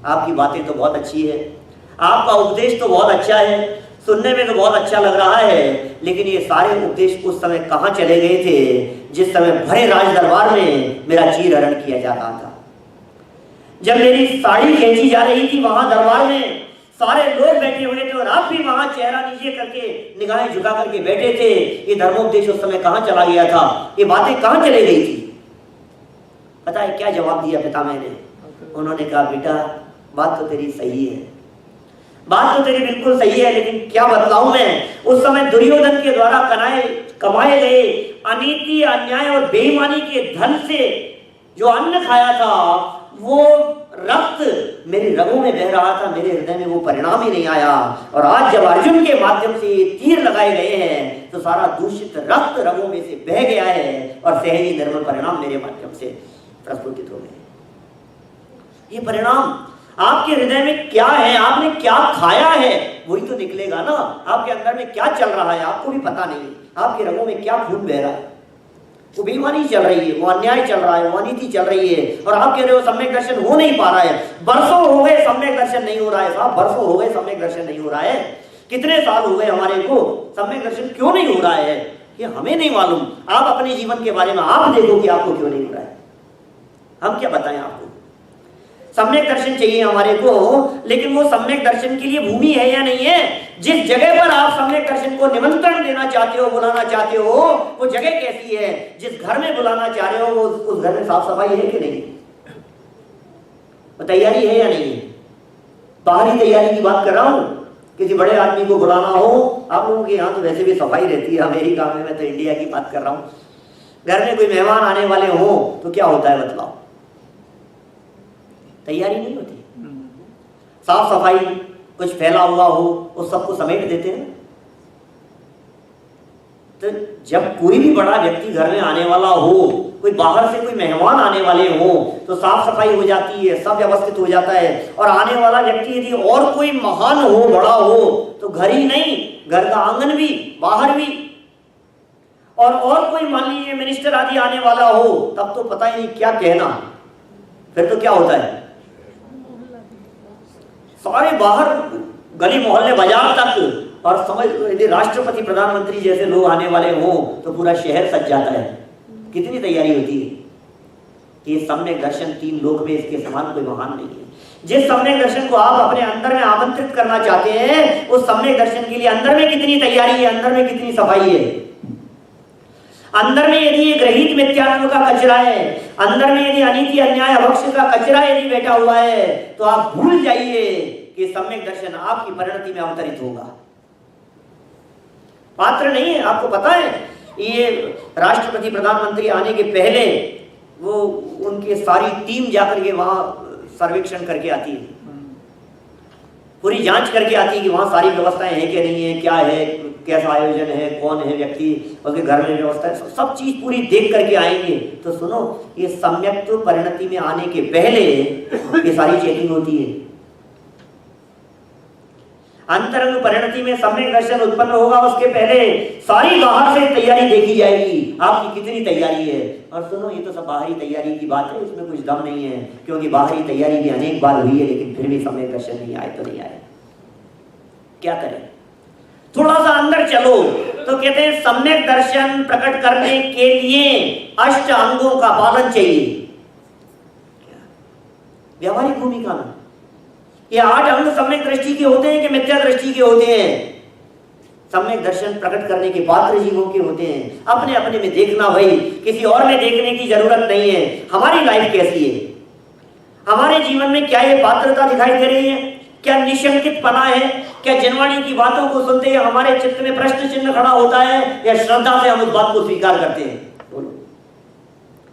आपकी बातें तो बहुत अच्छी है, आपका उपदेश तो बहुत अच्छा है, सुनने में तो बहुत अच्छा लग रहा है, लेकिन ये सारे उपदेश उस समय कहाँ चले गए थे जिस समय भरे राज दरबार में मेरा चीरहरण किया जा रहा था। जब मेरी साड़ी खींची जा रही थी वहां दरबार में सारे लोग बैठे हुए थे और आप भी वहां चेहरा नीचे करके निगाहें झुका करके बैठे थे। ये धर्मोपदेश उस समय कहाँ चला गया था? ये बातें कहाँ चली गई थी? पता है क्या जवाब दिया पितामह ने? उन्होंने कहा, बेटा बात तो तेरी सही है, बात तो तेरी बिल्कुल सही है, लेकिन क्या बतलाऊं मैं, उस समय दुर्योधन के द्वारा कमाए गए अनीति, अन्याय और बेईमानी के धन से जो अन्न खाया था वो रक्त मेरी रगों में बह रहा था, मेरे हृदय में वो परिणाम ही नहीं आया। और आज जब अर्जुन के माध्यम से ये तीर लगाए गए हैं तो सारा दूषित रक्त रगों में से बह गया है और सहजी निर्मल परिणाम मेरे माध्यम से प्रस्फुटित हो गए। ये परिणाम आपके हृदय में क्या है, आपने क्या खाया है, वही तो निकलेगा ना। आपके अंदर में क्या चल रहा है आपको भी पता नहीं, आपके रगों में क्या खून बह रहा है। वो बेईमानी चल रही है, वो अन्याय चल रहा है, वो अनीति चल रही है और आप कह रहे हो सम्यक दर्शन हो नहीं पा रहा है। बरसों हो गए सम्यक दर्शन नहीं हो रहा है साहब, बरसों हो गए सम्यक दर्शन नहीं हो रहा है। कितने साल हो गए हमारे को, सम्यक दर्शन क्यों नहीं हो रहा है ये हमें नहीं मालूम। आप अपने जीवन के बारे में आप देखो कि आपको क्यों नहीं हो रहा है, हम क्या बताएं आपको। सम्यक दर्शन चाहिए हमारे को, लेकिन वो सम्यक दर्शन के लिए भूमि है या नहीं है? जिस जगह पर आप सम्यक दर्शन को निमंत्रण देना चाहते हो, बुलाना चाहते हो, वो जगह कैसी है? जिस घर में बुलाना चाह रहे हो वो उस घर में साफ सफाई है कि नहीं, वो तैयारी है या नहीं है? बाहरी तैयारी की बात कर रहा हूं। किसी बड़े आदमी को बुलाना हो, आप लोगों के यहाँ तो वैसे भी सफाई रहती है, अमेरिका में, मैं तो इंडिया की बात कर रहा हूँ। घर में कोई मेहमान आने वाले हो तो क्या होता है बतलाओ? तैयारी नहीं होती, साफ सफाई, कुछ फैला हुआ हो उस सबको समेट देते हैं। तो जब कोई भी बड़ा व्यक्ति घर में आने वाला हो, कोई बाहर से कोई मेहमान आने वाले हो तो साफ सफाई हो जाती है, सब व्यवस्थित हो जाता है। और आने वाला व्यक्ति यदि और कोई महान हो, बड़ा हो, तो घर ही नहीं, घर का आंगन भी, बाहर भी, और कोई मान लीजिए मिनिस्टर आदि आने वाला हो तब तो पता ही नहीं क्या कहना। फिर तो क्या होता है, सारे बाहर गली मोहल्ले बाजार तक, और समझ यदि राष्ट्रपति प्रधानमंत्री जैसे लोग आने वाले हो तो पूरा शहर सज जाता है। कितनी तैयारी होती है। ये सम्यक दर्शन तीन लोक में इसके समान कोई महान नहीं है। जिस सम्यक दर्शन को आप अपने अंदर में आमंत्रित करना चाहते हैं, उस सम्यक दर्शन के लिए अंदर में कितनी तैयारी है, अंदर में कितनी सफाई है। अंदर में यदि एक रहित मिथ्यात्व का कचरा है, अंदर में यदि अनीति अन्याय अभक्ष का कचरा यदि बैठा हुआ है, तो आप भूल जाइए कि सम्यक दर्शन आपकी परिणति में अवतरित होगा। पात्र नहीं है। आपको पता है, ये राष्ट्रपति प्रधानमंत्री आने के पहले वो उनकी सारी टीम जाकर के वहां सर्वेक्षण करके आती है, पूरी जांच करके आती है कि वहां सारी व्यवस्थाएं हैं कि नहीं है, क्या है, कैसा आयोजन है, कौन है व्यक्ति, उसके घर में व्यवस्था है, सब चीज पूरी देख करके आएंगे। तो सुनो, ये सम्यक परिणति में आने के पहले ये सारी चेकिंग होती है। अंतरंग परिणति में सम्यक दर्शन उत्पन्न होगा, उसके पहले सारी बाहर से तैयारी देखी जाएगी, आपकी कितनी तैयारी है। और सुनो, ये तो सब बाहरी तैयारी की बात है, इसमें कुछ दम नहीं है, क्योंकि बाहरी तैयारी भी अनेक बार हुई है, लेकिन फिर भी सम्यक दर्शन नहीं आए तो नहीं आए। क्या करें? थोड़ा सा अंदर चलो तो कहते हैं सम्यक दर्शन प्रकट करने के लिए अष्ट अंगों का पालन चाहिए। व्यावहारिक भूमिका में ये 8 अंग सम्यक दृष्टि के होते हैं कि मिथ्या दृष्टि के होते हैं? सम्यक दर्शन प्रकट करने के पात्र जीवों के होते हैं। अपने अपने में देखना भाई, किसी और में देखने की जरूरत नहीं है। हमारी लाइफ कैसी है, हमारे जीवन में क्या ये पात्रता दिखाई दे रही है, क्या निशंकित पना है, क्या जनवाणी की बातों को सुनते हैं हमारे चित्त में प्रश्न चिन्ह खड़ा होता है, या श्रद्धा से हम उस बात को स्वीकार करते हैं? बोलो।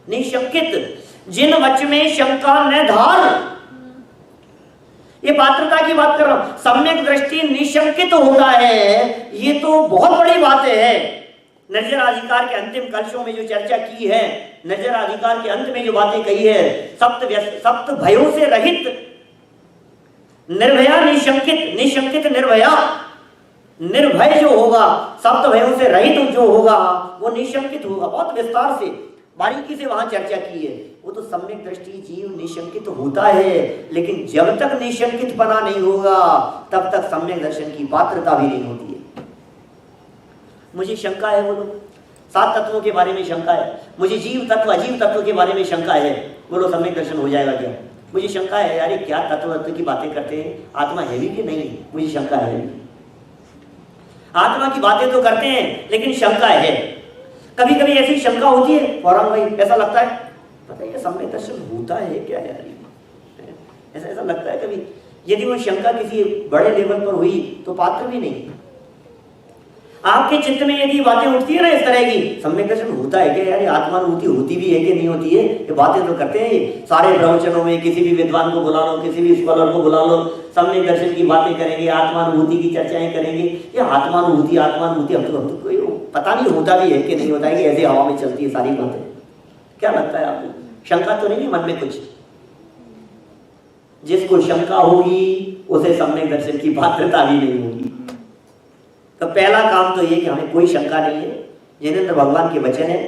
निशंकित, जिन वच में शंका न धार, ये पात्रता की बात कर रहा हूं। सम्यक दृष्टि निशंकित होता है, ये तो बहुत बड़ी बात है। नजर अधिकार के अंतिम कलशों में जो चर्चा की है, नजर अधिकार के अंत में जो बातें कही है, सप्त भयों से रहित, निर्भया निशंकित, निशंकित निर्भया, निर्भय जो होगा, सप्त भयों से रहित जो होगा वो निशंकित होगा। बहुत विस्तार से बारीकी से वहां चर्चा की है। वो तो सम्यक दृष्टि जीव निशंकित होता है, लेकिन जब तक निशंकित पना नहीं होगा तब तक सम्यक दर्शन की पात्रता भी नहीं होती है। मुझे शंका है, बोलो, 7 तत्वों के बारे में शंका है, मुझे जीव तत्व अजीव तत्व के बारे में शंका है, बोलो सम्यक दर्शन हो जाएगा क्या? मुझे शंका है, यार क्या तत्व की बातें करते हैं, आत्मा है भी कि नहीं? मुझे शंका है। आत्मा की बातें तो करते हैं, लेकिन शंका है। कभी कभी ऐसी शंका होती है, फौरन भाई ऐसा लगता है, पता है सम्यक दर्शन होता है क्या यार? ऐसा लगता है कभी। यदि वो शंका किसी बड़े लेवल पर हुई तो पात्र भी नहीं। आपके चित्त में यदि बातें उठती है ना इस तरह की, सम्यक दर्शन होता है क्या यार? आत्मानुभूति होती भी है कि नहीं होती है? ये बातें तो करते हैं सारे प्रवचनों में। किसी भी विद्वान को बुला लो, किसी भी स्कॉलर को बुला लो, सम्यक दर्शन की बातें करेंगे, आत्मानुभूति की चर्चाएं करेंगे। ये आत्मानुभूति हम तो कोई पता नहीं होता भी है कि नहीं होता है, कि ऐसे हवा में चलती है सारी बातें। क्या लगता है आपको? शंका तो नहीं मन में कुछ? जिसको शंका होगी उसे सम्यक दर्शन की पात्रता भी नहीं होगी। तो पहला काम तो ये कि हमें कोई शंका नहीं है। जिनेंद्र भगवान के वचन है,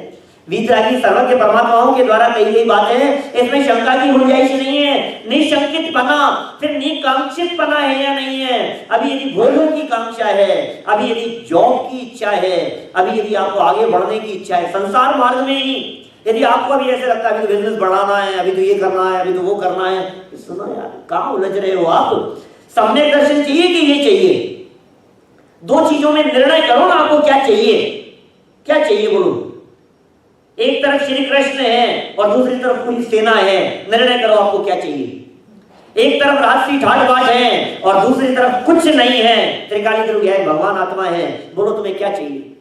वीतरागी सर्वज्ञ परमात्माओं के द्वारा कही गई बात है, इसमें शंका की गुंजाइश नहीं है। निशंकित पना, फिर निकांक्षित पना है या नहीं है? अभी यदि भोगों की कांक्षा है, अभी यदि जॉब की इच्छा है, अभी यदि आपको आगे बढ़ने की इच्छा है संसार मार्ग में ही, यदि आपको अभी ऐसे लगता है अभी तो बिजनेस बढ़ाना है, अभी तो ये करना है, अभी तो वो करना है, सुनो यार, कहां उलझ रहे हो आप? सम्यक दर्शन चाहिए कि ये चाहिए? 2 चीजों में निर्णय करो ना, आपको क्या चाहिए? क्या चाहिए बोलो? एक तरफ श्री कृष्ण है और दूसरी तरफ पूरी सेना है, निर्णय करो आपको क्या चाहिए? एक तरफ राजसी ठाटबाट है और दूसरी तरफ कुछ नहीं है, त्रिकाली ध्रुव है, भगवान आत्मा है, बोलो तुम्हें क्या चाहिए?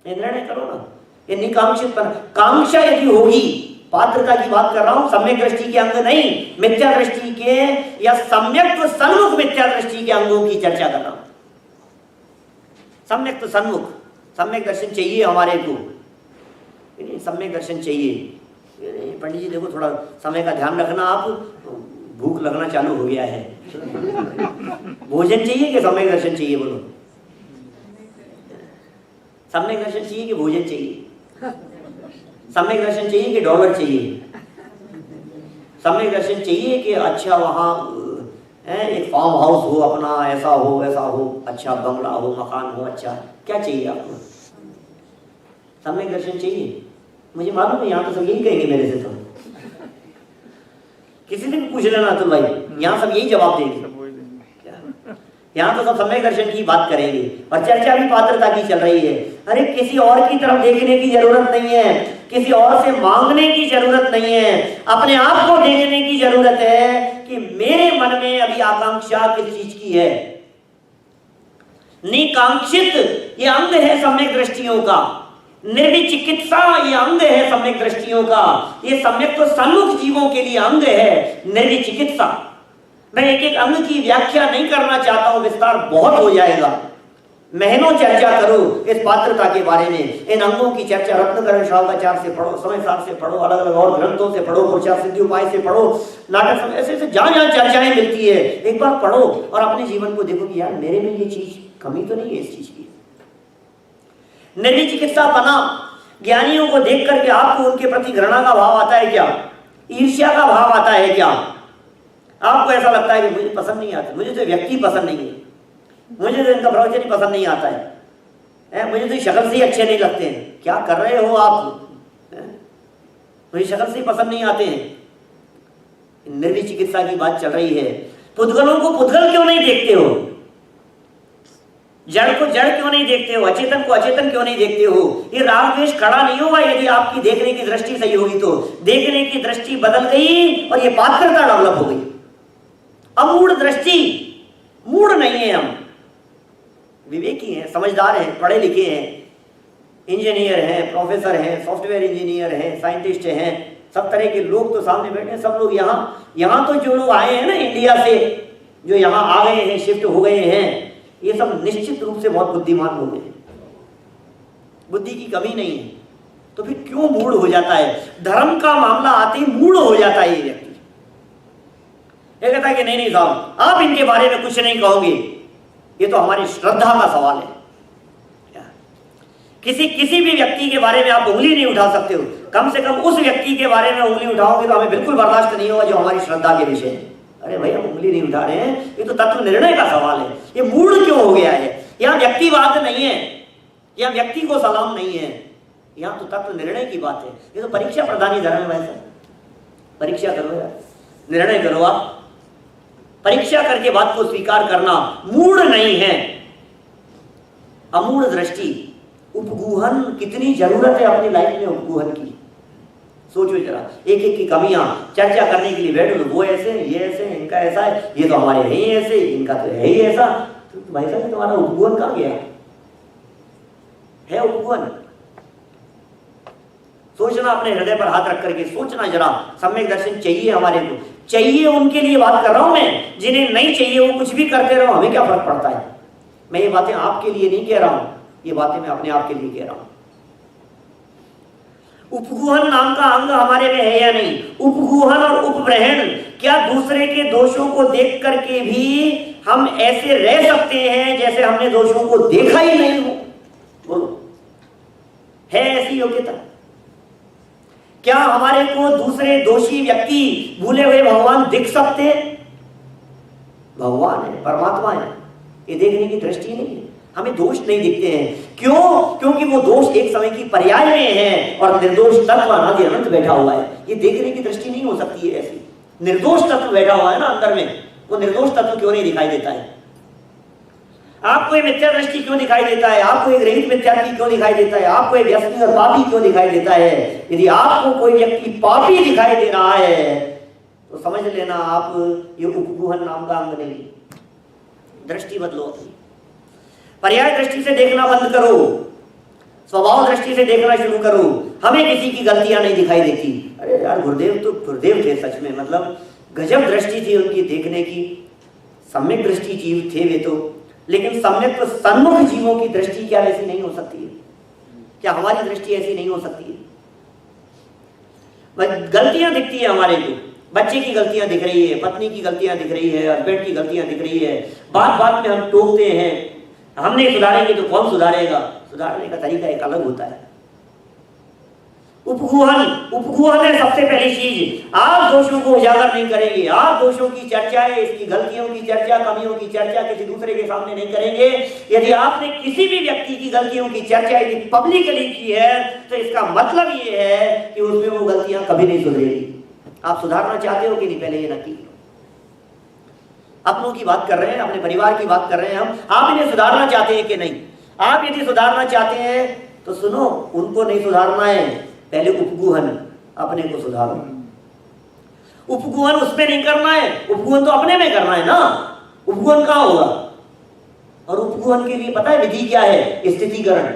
निर्णय करो ना। ये निकांक्षित कांक्षा यदि होगी, पात्रता की बात कर रहा हूं, सम्यक दृष्टि के अंग नहीं, मिथ्या दृष्टि के या सम्यक सन्मुख मिथ्या दृष्टि के अंगों की चर्चा कर रहा हूं। सम्यक सन्मुख, सम्यक दर्शन चाहिए हमारे को, सम्यक दर्शन चाहिए। पंडित जी देखो, थोड़ा समय का ध्यान रखना, आप भूख लगना चालू हो गया है। भोजन चाहिए कि सम्यक दर्शन चाहिए? बोलो, सम्यक दर्शन चाहिए कि भोजन चाहिए? सम्यक दर्शन चाहिए कि डॉलर चाहिए? सम्यक दर्शन चाहिए कि अच्छा वहां एक फार्म हाउस हो अपना, ऐसा हो वैसा हो, अच्छा बंगला हो, मकान हो, अच्छा क्या चाहिए आपको? सम्यक दर्शन चाहिए? मुझे मालूम है यहाँ तो सब यही कहेंगे मेरे से। तो किसी से भी पूछ लेना तो भाई, यहाँ सब यही जवाब देंगे। यहाँ तो सब सम्यक दर्शन की बात करेंगे और चर्चा भी पात्रता की चल रही है। अरे किसी और की तरफ देखने की जरूरत नहीं है, किसी और से मांगने की जरूरत नहीं है, अपने आप को देखने की जरूरत है कि मेरे मन में अभी आकांक्षा किस चीज की है। निकांक्षित ये अंग है सम्यक दृष्टियों का, निर्विचिकित्सा ये अंग है सम्यक दृष्टियों का। ये सम्यक तो सन्मुख जीवों के लिए अंग है, निर्विचिकित्सा। मैं एक एक अंग की व्याख्या नहीं करना चाहता हूं, विस्तार बहुत हो जाएगा। महीनों चर्चा करो इस पात्रता के बारे में। इन अंगों की चर्चा रत्नकरण शालाचार से पढ़ो, समय सार से पढ़ो, अलग अलग और ग्रंथों से पढ़ो, पुरुषार्थ सिद्धि उपाय से पढ़ो, नाटक समय, ऐसे जहां जहां चर्चाएं मिलती है एक बार पढ़ो और अपने जीवन को देखो कि यार मेरे में ये चीज कमी तो नहीं है इस चीज की। निर्विचिकित्सा बना ज्ञानियों को देख करके आपको उनके प्रति घृणा का भाव आता है क्या? ईर्ष्या का भाव आता है क्या? आपको ऐसा लगता है कि मुझे पसंद नहीं आता, मुझे तो व्यक्ति पसंद नहीं है, मुझे तो इनका प्रवचन ही पसंद नहीं आता है, मुझे तो शक्ल से ही अच्छे नहीं लगते हैं। क्या कर रहे हो आप? मुझे शक्ल से ही पसंद नहीं आते हैं। निर्विचिकित्सा की बात चल रही है। पुद्गलों को पुद्गल क्यों नहीं देखते हो? जड़ को जड़ क्यों नहीं देखते हो? अचेतन को अचेतन क्यों नहीं देखते हो? ये राग द्वेष खड़ा नहीं होगा यदि आपकी देखने की दृष्टि सही होगी तो। देखने की दृष्टि बदल गई और ये पात्रता डेवलप हो गई। अमूढ़ दृष्टि, मूढ़ नहीं है, हम विवेकी हैं, समझदार हैं, पढ़े लिखे हैं, इंजीनियर हैं, प्रोफेसर हैं, सॉफ्टवेयर इंजीनियर हैं, साइंटिस्ट हैं, सब तरह के लोग तो सामने बैठे हैं। सब लोग यहाँ तो जो लोग आए हैं ना इंडिया से, जो यहाँ आ गए हैं, शिफ्ट हो गए हैं, ये सब निश्चित रूप से बहुत बुद्धिमान लोग हैं, बुद्धि की कमी नहीं है। तो फिर क्यों मूढ़ हो जाता है? धर्म का मामला आते ही मूढ़ हो जाता है ये व्यक्ति। ये कहता है कि नहीं साहब आप इनके बारे में कुछ नहीं कहोगे, ये तो हमारी श्रद्धा का सवाल है। किसी भी व्यक्ति के बारे में आप उंगली नहीं उठा सकते हो, कम से कम उस व्यक्ति के बारे में उंगली उठाओगे तो हमें बिल्कुल बर्दाश्त नहीं होगा जो हमारी श्रद्धा के विषय है। अरे भाई हम उंगली नहीं उठा रहे हैं, ये तो तत्व निर्णय का सवाल है। ये मूढ़ क्यों हो गया है? यहाँ व्यक्तिवाद नहीं है, यहाँ व्यक्ति को सलाम नहीं है, यहाँ तो तत्व निर्णय की बात है। ये तो परीक्षा प्रधानी धर्म है। वैसा परीक्षा करो यार, निर्णय करो। आप परीक्षा करके बात को स्वीकार करना मूढ़ नहीं है। अमूढ़ दृष्टि, उपगूहन कितनी जरूरत है अपनी लाइफ में उपगूहन की। सोचो जरा, एक एक की कमियां चर्चा करने के लिए बैठो, वो ऐसे ये ऐसे, इनका ऐसा है, ये तो हमारे है ही ऐसे, इनका तो है ही ऐसा। तो भाई साहब तुम्हारा उपगूहन कहाँ गया है? उपगूहन सोचना, अपने हृदय पर हाथ रख करके सोचना जरा। सम्यक दर्शन चाहिए हमारे को, चाहिए उनके लिए बात कर रहा हूं मैं। जिन्हें नहीं चाहिए वो कुछ भी करते रहो, हमें क्या फर्क पड़ता है। मैं ये बातें आपके लिए नहीं कह रहा हूं, ये बातें मैं अपने आप के लिए कह रहा हूं। उपगूहन नाम का अंग हमारे में है या नहीं? उपगूहन और उपग्रहण, क्या दूसरे के दोषों को देख करके भी हम ऐसे रह सकते हैं जैसे हमने दोषों को देखा ही नहीं हो? बोलो, है ऐसी योग्यता? क्या हमारे को दूसरे दोषी व्यक्ति, भूले हुए भगवान दिख सकते हैं? भगवान है, परमात्मा है, ये देखने की दृष्टि नहीं है। हमें दोष नहीं दिखते हैं। क्यों? क्योंकि वो दोष एक समय की पर्याय में है और निर्दोष तत्व अनादि अनंत बैठा हुआ है। ये देखने की दृष्टि नहीं हो सकती है ऐसी। निर्दोष तत्व बैठा हुआ है ना अंदर में, वो निर्दोष तत्व क्यों नहीं दिखाई देता है? आपको एक मिथ्या दृष्टि क्यों दिखाई देता है? आपको एक रहित मिथ्यात्व क्यों दिखाई देता है? आपको एक व्यसनी और पापी क्यों दिखाई देता है? यदि आपको कोई व्यक्ति पापी दिखाई दे रहा है तो समझ लेना आप ये उपगूहन नाम का अंग नहीं। दृष्टि बदलो अपनी, पर्याय दृष्टि से देखना बंद करो, स्वभाव दृष्टि से देखना शुरू करो। हमें किसी की गलतियां नहीं दिखाई देती। अरे यार गुरुदेव तो गुरुदेव थे सच में, मतलब गजब दृष्टि थी उनकी देखने की, सम्यक दृष्टि जीव थे वे तो। लेकिन सम्यक तो सन्मुख जीवों की दृष्टि क्या ऐसी नहीं हो सकती है? क्या हमारी दृष्टि ऐसी नहीं हो सकती है? गलतियां दिखती है हमारे को, बच्चे की गलतियां दिख रही है, पत्नी की गलतियां दिख रही है, हस्बैंड की गलतियां दिख रही है, बात बात में हम टोकते हैं। हम नहीं सुधारेंगे तो कौन सुधारेगा? सुधारने का तरीका एक अलग होता है। उपगूहन, उपगूहन है सबसे पहली चीज। आप दोषों को उजागर नहीं करेंगे, आप दोषों की चर्चा है, इसकी गलतियों की चर्चा, कमियों की चर्चा किसी दूसरे के सामने नहीं करेंगे। यदि आपने किसी भी व्यक्ति की गलतियों की चर्चा यदि पब्लिकली की है तो इसका मतलब ये है कि उसमें वो गलतियां कभी नहीं सुधरेगी। आप सुधारना चाहते हो कि नहीं, पहले ये नक्की करो। अपनों की बात कर रहे हैं, अपने परिवार की बात कर रहे हैं हम। आप इन्हें सुधारना चाहते हैं कि नहीं? आप यदि सुधारना चाहते हैं तो सुनो, उनको नहीं सुधारना है, पहले उपगुहन अपने को सुधारो। उपगुहन उसमें नहीं करना है, उपगुहन तो अपने में करना है ना। उपगुहन कहाँ होगा? और उपगुहन के लिए पता है विधि क्या है? स्थितिकरण।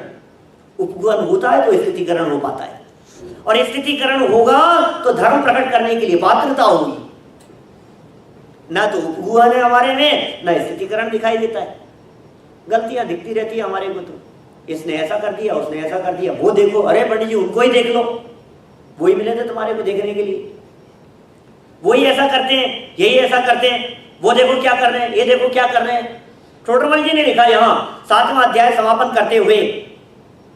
उपगुहन होता है तो स्थितिकरण हो पाता है, और स्थितिकरण होगा तो धर्म प्रकट करने के लिए पात्रता होगी। ना तो उपगुहन है हमारे में, ना स्थितिकरण दिखाई देता है। गलतियां दिखती रहती है हमारे को, तो इसने ऐसा कर दिया, उसने ऐसा कर दिया, वो देखो, अरे पंडित जी उनको ही देख लो, वही मिले थे तुम्हारे को देखने के लिए, वही ऐसा करते हैं, यही ऐसा करते हैं, वो देखो क्या कर रहे हैं, ये देखो क्या कर रहे हैं। टोडरमल जी ने लिखा यहाँ 7वां अध्याय समापन करते हुए,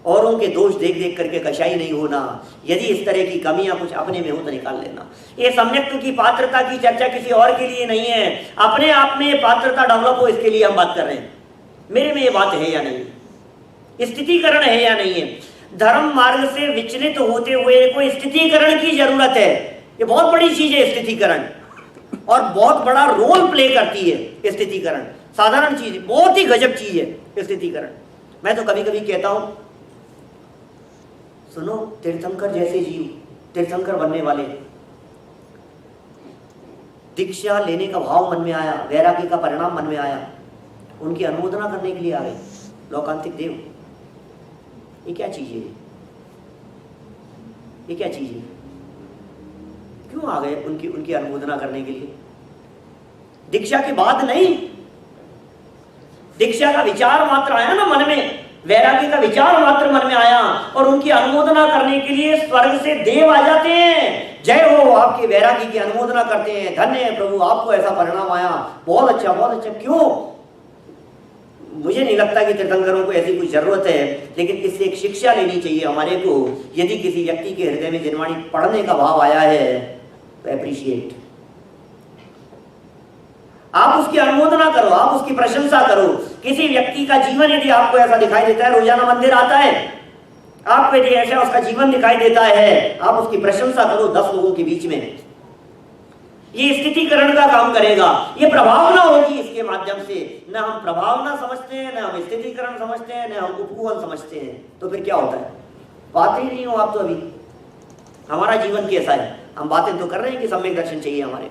औरों के दोष देख देख करके कशाई नहीं होना, यदि इस तरह की कमियां कुछ अपने में हो तो निकाल लेना। ये सम्यक्त्व की पात्रता की चर्चा किसी और के लिए नहीं है, अपने आप में पात्रता डेवलप हो इसके लिए हम बात कर रहे हैं। मेरे में ये बात है या नहीं, स्थितिकरण है या नहीं है। धर्म मार्ग से विचलित होते हुए कोई स्थितिकरण की जरूरत है। ये बहुत बड़ी चीज है स्थितिकरण, और बहुत बड़ा रोल प्ले करती है स्थितिकरण। साधारण चीज, बहुत ही गजब चीज है स्थितिकरण। मैं तो कभी कभी कहता हूं, सुनो, तीर्थंकर जैसे जीव, तीर्थंकर बनने वाले, दीक्षा लेने का भाव मन में आया, वैराग्य का परिणाम मन में आया, उनकी अनुमोदना करने के लिए आ गए लोकांतिक देव। ये क्या चीज है? ये क्या चीज है? क्यों आ गए उनकी अनुमोदना करने के लिए? दीक्षा के बाद नहीं, दीक्षा का विचार मात्र आया ना मन में, वैराग्य का विचार मात्र मन में आया, और उनकी अनुमोदना करने के लिए स्वर्ग से देव आ जाते हैं। जय हो, आपके वैराग्य की अनुमोदना करते हैं, धन्य है प्रभु, आपको ऐसा परिणाम आया, बहुत अच्छा बहुत अच्छा। क्यों? मुझे नहीं लगता कि तीर्थंकरों को ऐसी कुछ जरूरत है, लेकिन इससे एक शिक्षा लेनी चाहिए हमारे को। यदि किसी व्यक्ति के हृदय में जिनवाणी पढ़ने का भाव आया है तो अप्रिशिएट, आप उसकी अनुमोदना करो, आप उसकी प्रशंसा करो। किसी व्यक्ति का जीवन यदि आपको ऐसा दिखाई देता है, रोजाना मंदिर आता है, आपको यदि ऐसा उसका जीवन दिखाई देता है, आप उसकी प्रशंसा करो 10 लोगों के बीच में। ये स्थितिकरण का काम करेगा, ये प्रभावना होगी इसके माध्यम से। न हम प्रभावना समझते हैं, न हम स्थितिकरण समझते हैं, न हम उपगुहन समझते हैं, तो फिर क्या होता है? बात ही नहीं हो आप तो। अभी हमारा जीवन कैसा है? हम बातें तो कर रहे हैं कि सम्यक दर्शन चाहिए हमारे,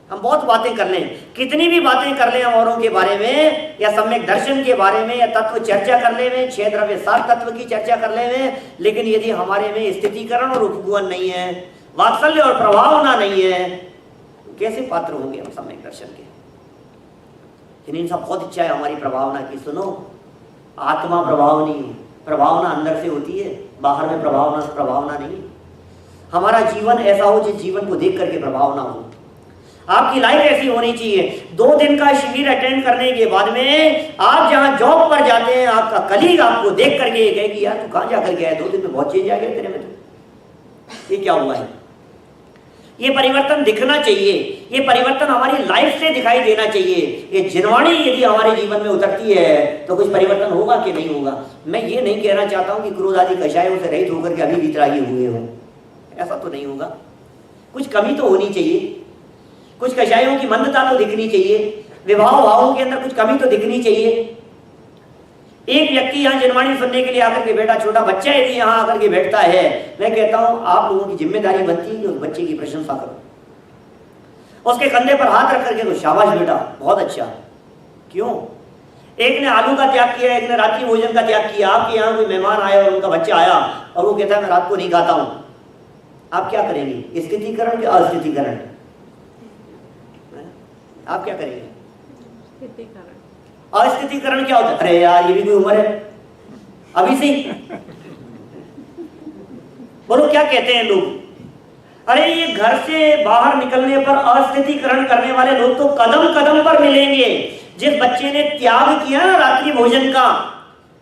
हम बहुत बातें कर लें, कितनी भी बातें कर लें हम औरों के बारे में, या सम्यक दर्शन के बारे में, या तत्व चर्चा कर ले, 6 द्रव्य सार तत्व की चर्चा कर ले, लेकिन यदि हमारे में स्थितिकरण और उपगुहन नहीं है, वात्सल्य और प्रभावना नहीं है, कैसे पात्र होंगे हम सम्यक दर्शन के? लेकिन इनसा बहुत इच्छा है हमारी प्रभावना की। सुनो, आत्मा प्रभाव नहीं, प्रभावना अंदर से होती है, बाहर में प्रभावना नहीं। हमारा जीवन ऐसा हो जिस जीवन को देख करके प्रभावना हो। आपकी लाइफ ऐसी होनी चाहिए। 2 दिन का शिविर अटेंड करने के बाद में आप जहां जॉब पर जाते हैं, आपका कलीग आपको देख करके ये कहेगी, यार तू कहां जाकर गया है, 2 दिन में बहुत चेंज आ गया तेरे में, तो ये क्या हुआ है? ये परिवर्तन दिखना चाहिए, ये परिवर्तन हमारी लाइफ से दिखाई देना चाहिए। ये जिनवाणी यदि हमारे जीवन में उतरती है तो कुछ परिवर्तन होगा कि नहीं होगा। मैं ये नहीं कहना चाहता हूं कि क्रोध आदि कषायों से रहित होकर के अभी वितरागी हुए हो, ऐसा तो नहीं होगा। कुछ कमी तो होनी चाहिए, कुछ कषायों की मंदता तो दिखनी चाहिए, विवाह भावों के अंदर कुछ कमी तो दिखनी चाहिए। एक व्यक्ति यहाँ जिनवाणी सुनने के लिए आकर के बैठा, छोटा बच्चा यदि यहाँ आकर के बैठता है, मैं कहता हूँ आप लोगों की जिम्मेदारी बनती है कि उस बच्चे की प्रशंसा करो, उसके कंधे पर हाथ रख करके तो शाबाश बेटा बहुत अच्छा। क्यों? एक ने आलू का त्याग किया, एक ने रात्रि भोजन का त्याग किया। आपके यहाँ कोई मेहमान आया और उनका बच्चा आया और वो कहता है मैं रात को नहीं खाता हूँ, आप क्या करेंगे? स्थितिकरण के अस्थितिकरण? आप क्या करेंगे? अस्थितिकरण क्या होता है? अरे यार ये भी कोई उम्र है अभी से ही। बोलो क्या कहते हैं लोग? अरे ये घर से बाहर निकलने पर अस्थितिकरण करने वाले लोग तो कदम कदम पर मिलेंगे। जिस बच्चे ने त्याग किया ना रात्रि भोजन का,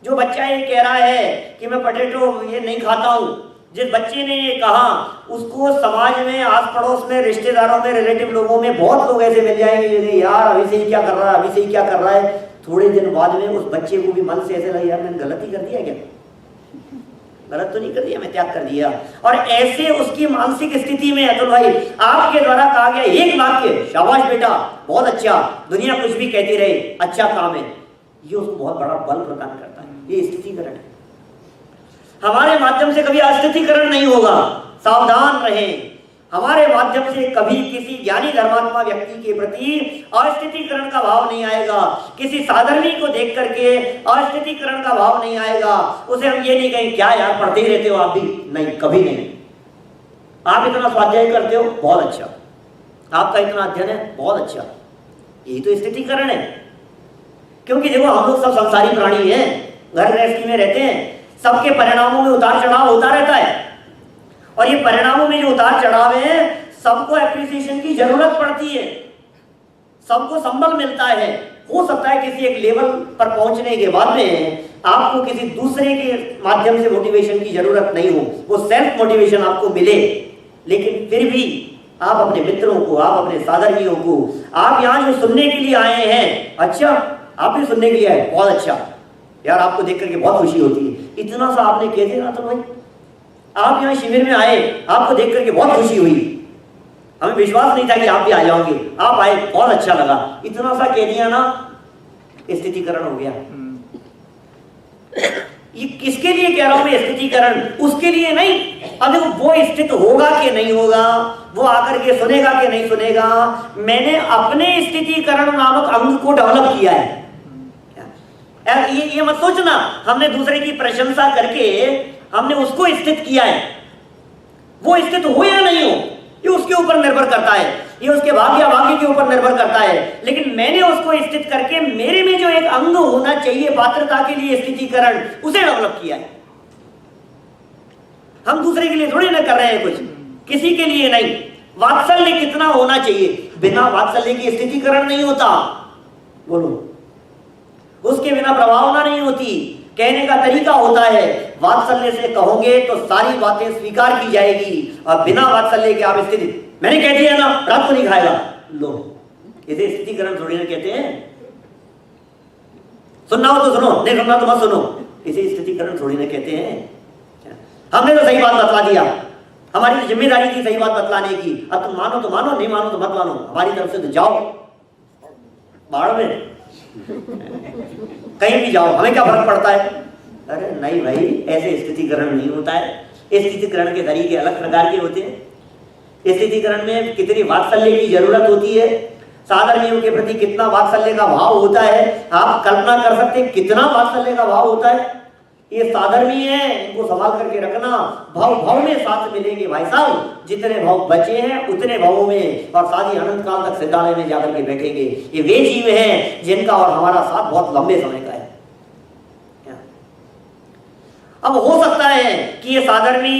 जो बच्चा ये कह रहा है कि मैं पोटैटो ये नहीं खाता हूं, जिस बच्चे ने ये कहा, उसको समाज में, आस पड़ोस में, रिश्तेदारों में, रिलेटिव लोगों में बहुत लोग ऐसे मिल जाएंगे, यार अभी से ही क्या कर रहा है, अभी से ही क्या कर रहा है। थोड़े दिन बाद में उस बच्चे को भी मन से ऐसे लगे, यार मैंने गलती कर दिया क्या? गलत तो नहीं कर दिया, मैं त्याग कर दिया। और ऐसे उसकी मानसिक स्थिति में अतुल भाई आपके द्वारा कहा गया एक वाक्य, शाबाश बेटा बहुत अच्छा, दुनिया कुछ भी कहती रहे, अच्छा काम है, ये उसको बहुत बड़ा बल प्रदान करता है। ये स्थितिकरण है। हमारे माध्यम से कभी अस्थितिकरण नहीं होगा, सावधान रहें। हमारे माध्यम से कभी किसी ज्ञानी धर्मात्मा व्यक्ति के प्रति अस्थितिकरण का भाव नहीं आएगा, किसी साधर्मी को देख करके अस्थितिकरण का भाव नहीं आएगा। उसे हम ये नहीं कहेंगे क्या यार पढ़ते ही रहते हो आप भी, नहीं, कभी नहीं। आप इतना स्वाध्याय करते हो, बहुत अच्छा, आपका इतना अध्ययन है, बहुत अच्छा, यही तो स्थितिकरण है। क्योंकि देखो हम लोग सब संसारी प्राणी हैं, घर गृहस्थी में रहते हैं, सबके परिणामों में उतार चढ़ाव होता रहता है, और ये परिणामों में जो उतार चढ़ाव है सबको एप्रिसिएशन की जरूरत पड़ती है, सबको संबल मिलता है। हो सकता है किसी एक लेवल पर पहुंचने के बाद में आपको किसी दूसरे के माध्यम से मोटिवेशन की जरूरत नहीं हो, वो सेल्फ मोटिवेशन आपको मिले, लेकिन फिर भी आप अपने मित्रों को, आप अपने साधर्मियों को, आप यहाँ जो सुनने के लिए आए हैं, अच्छा आप भी सुनने के लिए आए, बहुत अच्छा यार, आपको देख करके बहुत खुशी होती है। इतना सा आपने कह दिया ना तो भाई आप यहाँ शिविर में आए, आपको देख करके बहुत खुशी हुई, हमें विश्वास नहीं था कि आप भी आ जाओगे, आप आए, बहुत अच्छा लगा, इतना सा कह दिया ना, स्थितिकरण हो गया। ये किसके लिए कह रहा हूं मैं स्थितिकरण? उसके लिए नहीं, अब वो स्थित होगा कि नहीं होगा, वो आकर के सुनेगा कि नहीं सुनेगा, मैंने अपने स्थितिकरण नामक अंग को डेवलप किया है। ये मत सोचना हमने दूसरे की प्रशंसा करके हमने उसको स्थित किया है, वो स्थित हो या नहीं हो ये उसके ऊपर निर्भर करता है, ये उसके भाग्य अभाग्य के ऊपर निर्भर करता है, लेकिन मैंने उसको स्थित करके मेरे में जो एक अंग होना चाहिए पात्रता के लिए स्थितिकरण, उसे डेवलप किया है। हम दूसरे के लिए थोड़ी ना कर रहे हैं कुछ, किसी के लिए नहीं। वात्सल्य कितना होना चाहिए, बिना वात्सल्य की स्थितिकरण नहीं होता, बोलो, उसके बिना प्रभावना नहीं होती, कहने का तरीका होता है। वात्सल्य से कहोगे तो सारी बातें स्वीकार की जाएगी, और बिना वात्सल्य के आप स्थिति, मैंने कह दिया ना रात को नहीं खाएगा, लो, इसे स्थितिकरण थोड़ी ना कहते हैं। सुनना हो तो सुनो, नहीं सुनना तो मत सुनो, इसे स्थितिकरण थोड़ी ना कहते हैं। हमने तो सही बात बतला दिया, हमारी तो जिम्मेदारी थी सही बात बतलाने की, अब तुम मानो तो मानो, नहीं मानो तो मत मानो, हमारी तरफ से तो जाओ बाढ़ में, कहीं भी जाओ, हमें क्या फर्क पड़ता है। अरे नहीं भाई, ऐसे स्थितिकरण नहीं होता है। स्थितिकरण के तरीके अलग प्रकार के होते हैं। स्थितिकरण में कितनी वात्सल्य की जरूरत होती है, साधर्मियों के प्रति कितना वात्सल्य का भाव होता है, आप कल्पना कर सकते हैं कितना वात्सल्य का भाव होता है। ये साधर्मी है, इनको संभाल करके रखना, भाव भाव में साथ मिलेंगे भाई साहब, जितने भाव बचे हैं उतने भावों में, और साथ ही अनंत काल तक सिद्धालय में जाकर के बैठेंगे। ये वे जीव हैं जिनका और हमारा साथ बहुत लंबे समय का है। अब हो सकता है कि ये साधर्मी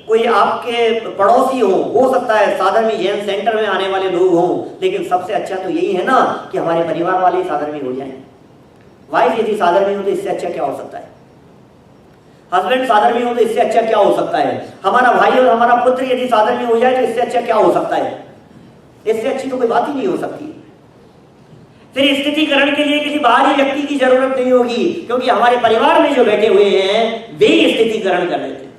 कोई आपके पड़ोसी हो सकता है साधर्मी जैन सेंटर में आने वाले लोग हों, लेकिन सबसे अच्छा तो यही है ना कि हमारे परिवार वाले साधर्मी हो जाएं। वाइफ यदि साधर्मी हो तो इससे अच्छा क्या हो सकता है, हस्बैंड साधर्मी हो तो इससे अच्छा क्या हो सकता है, हमारा भाई और हमारा पुत्र यदि साधर्मी हो जाए तो इससे अच्छा क्या हो सकता है, इससे अच्छी तो कोई बात ही नहीं हो सकती। फिर स्थितिकरण के लिए किसी बाहरी व्यक्ति की जरूरत नहीं होगी, क्योंकि हमारे परिवार में जो बैठे हुए हैं वे ही स्थितिकरण कर लेते हैं।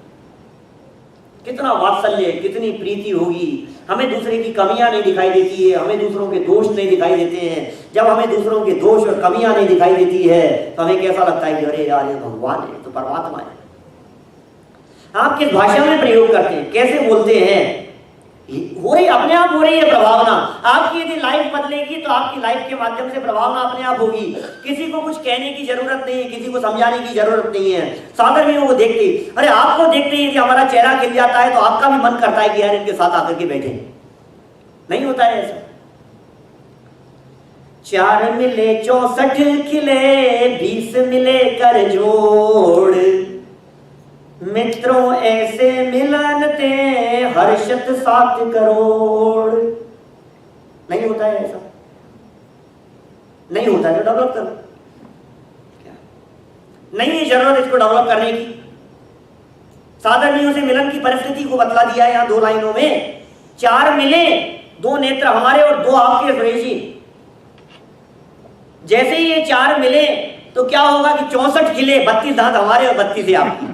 कितना वात्सल्य, कितनी प्रीति होगी, हमें दूसरे की कमियां नहीं दिखाई देती है, हमें दूसरों के दोष नहीं दिखाई देते हैं। जब हमें दूसरों के दोष और कमियां नहीं दिखाई देती है तो हमें कैसा लगता है कि अरे यार ये भगवान है, तो परमात्मा है। आप किस भाषा में प्रयोग करते हैं, कैसे बोलते हैं, हो रही अपने आप हो रही है प्रभावना। आपकी यदि लाइफ बदलेगी तो आपकी लाइफ के माध्यम से प्रभावना अपने आप होगी। किसी को कुछ कहने की जरूरत नहीं है, किसी को समझाने की जरूरत नहीं है। साधर्मियों को देखते, अरे आपको देखते ही यदि हमारा चेहरा खिल जाता है तो आपका भी मन करता है कि यार इनके साथ आकर के बैठे। नहीं होता है ऐसा। 4 मिले 64 खिले, 20 मिले कर जोड़, मित्रों ऐसे मिलन ते हर्षत 7 करोड़। नहीं होता है ऐसा, नहीं होता है तो डेवलप करो। नहीं है जरूरत इसको डेवलप करने की। साधर्मियों से मिलन की परिस्थिति को बतला दिया है यहां 2 लाइनों में। 4 मिले, 2 नेत्र हमारे और 2 आपके सुरेश जी। जैसे ही ये 4 मिले तो क्या होगा कि 64 खिले, 32 दांत हमारे और 32 आपकी।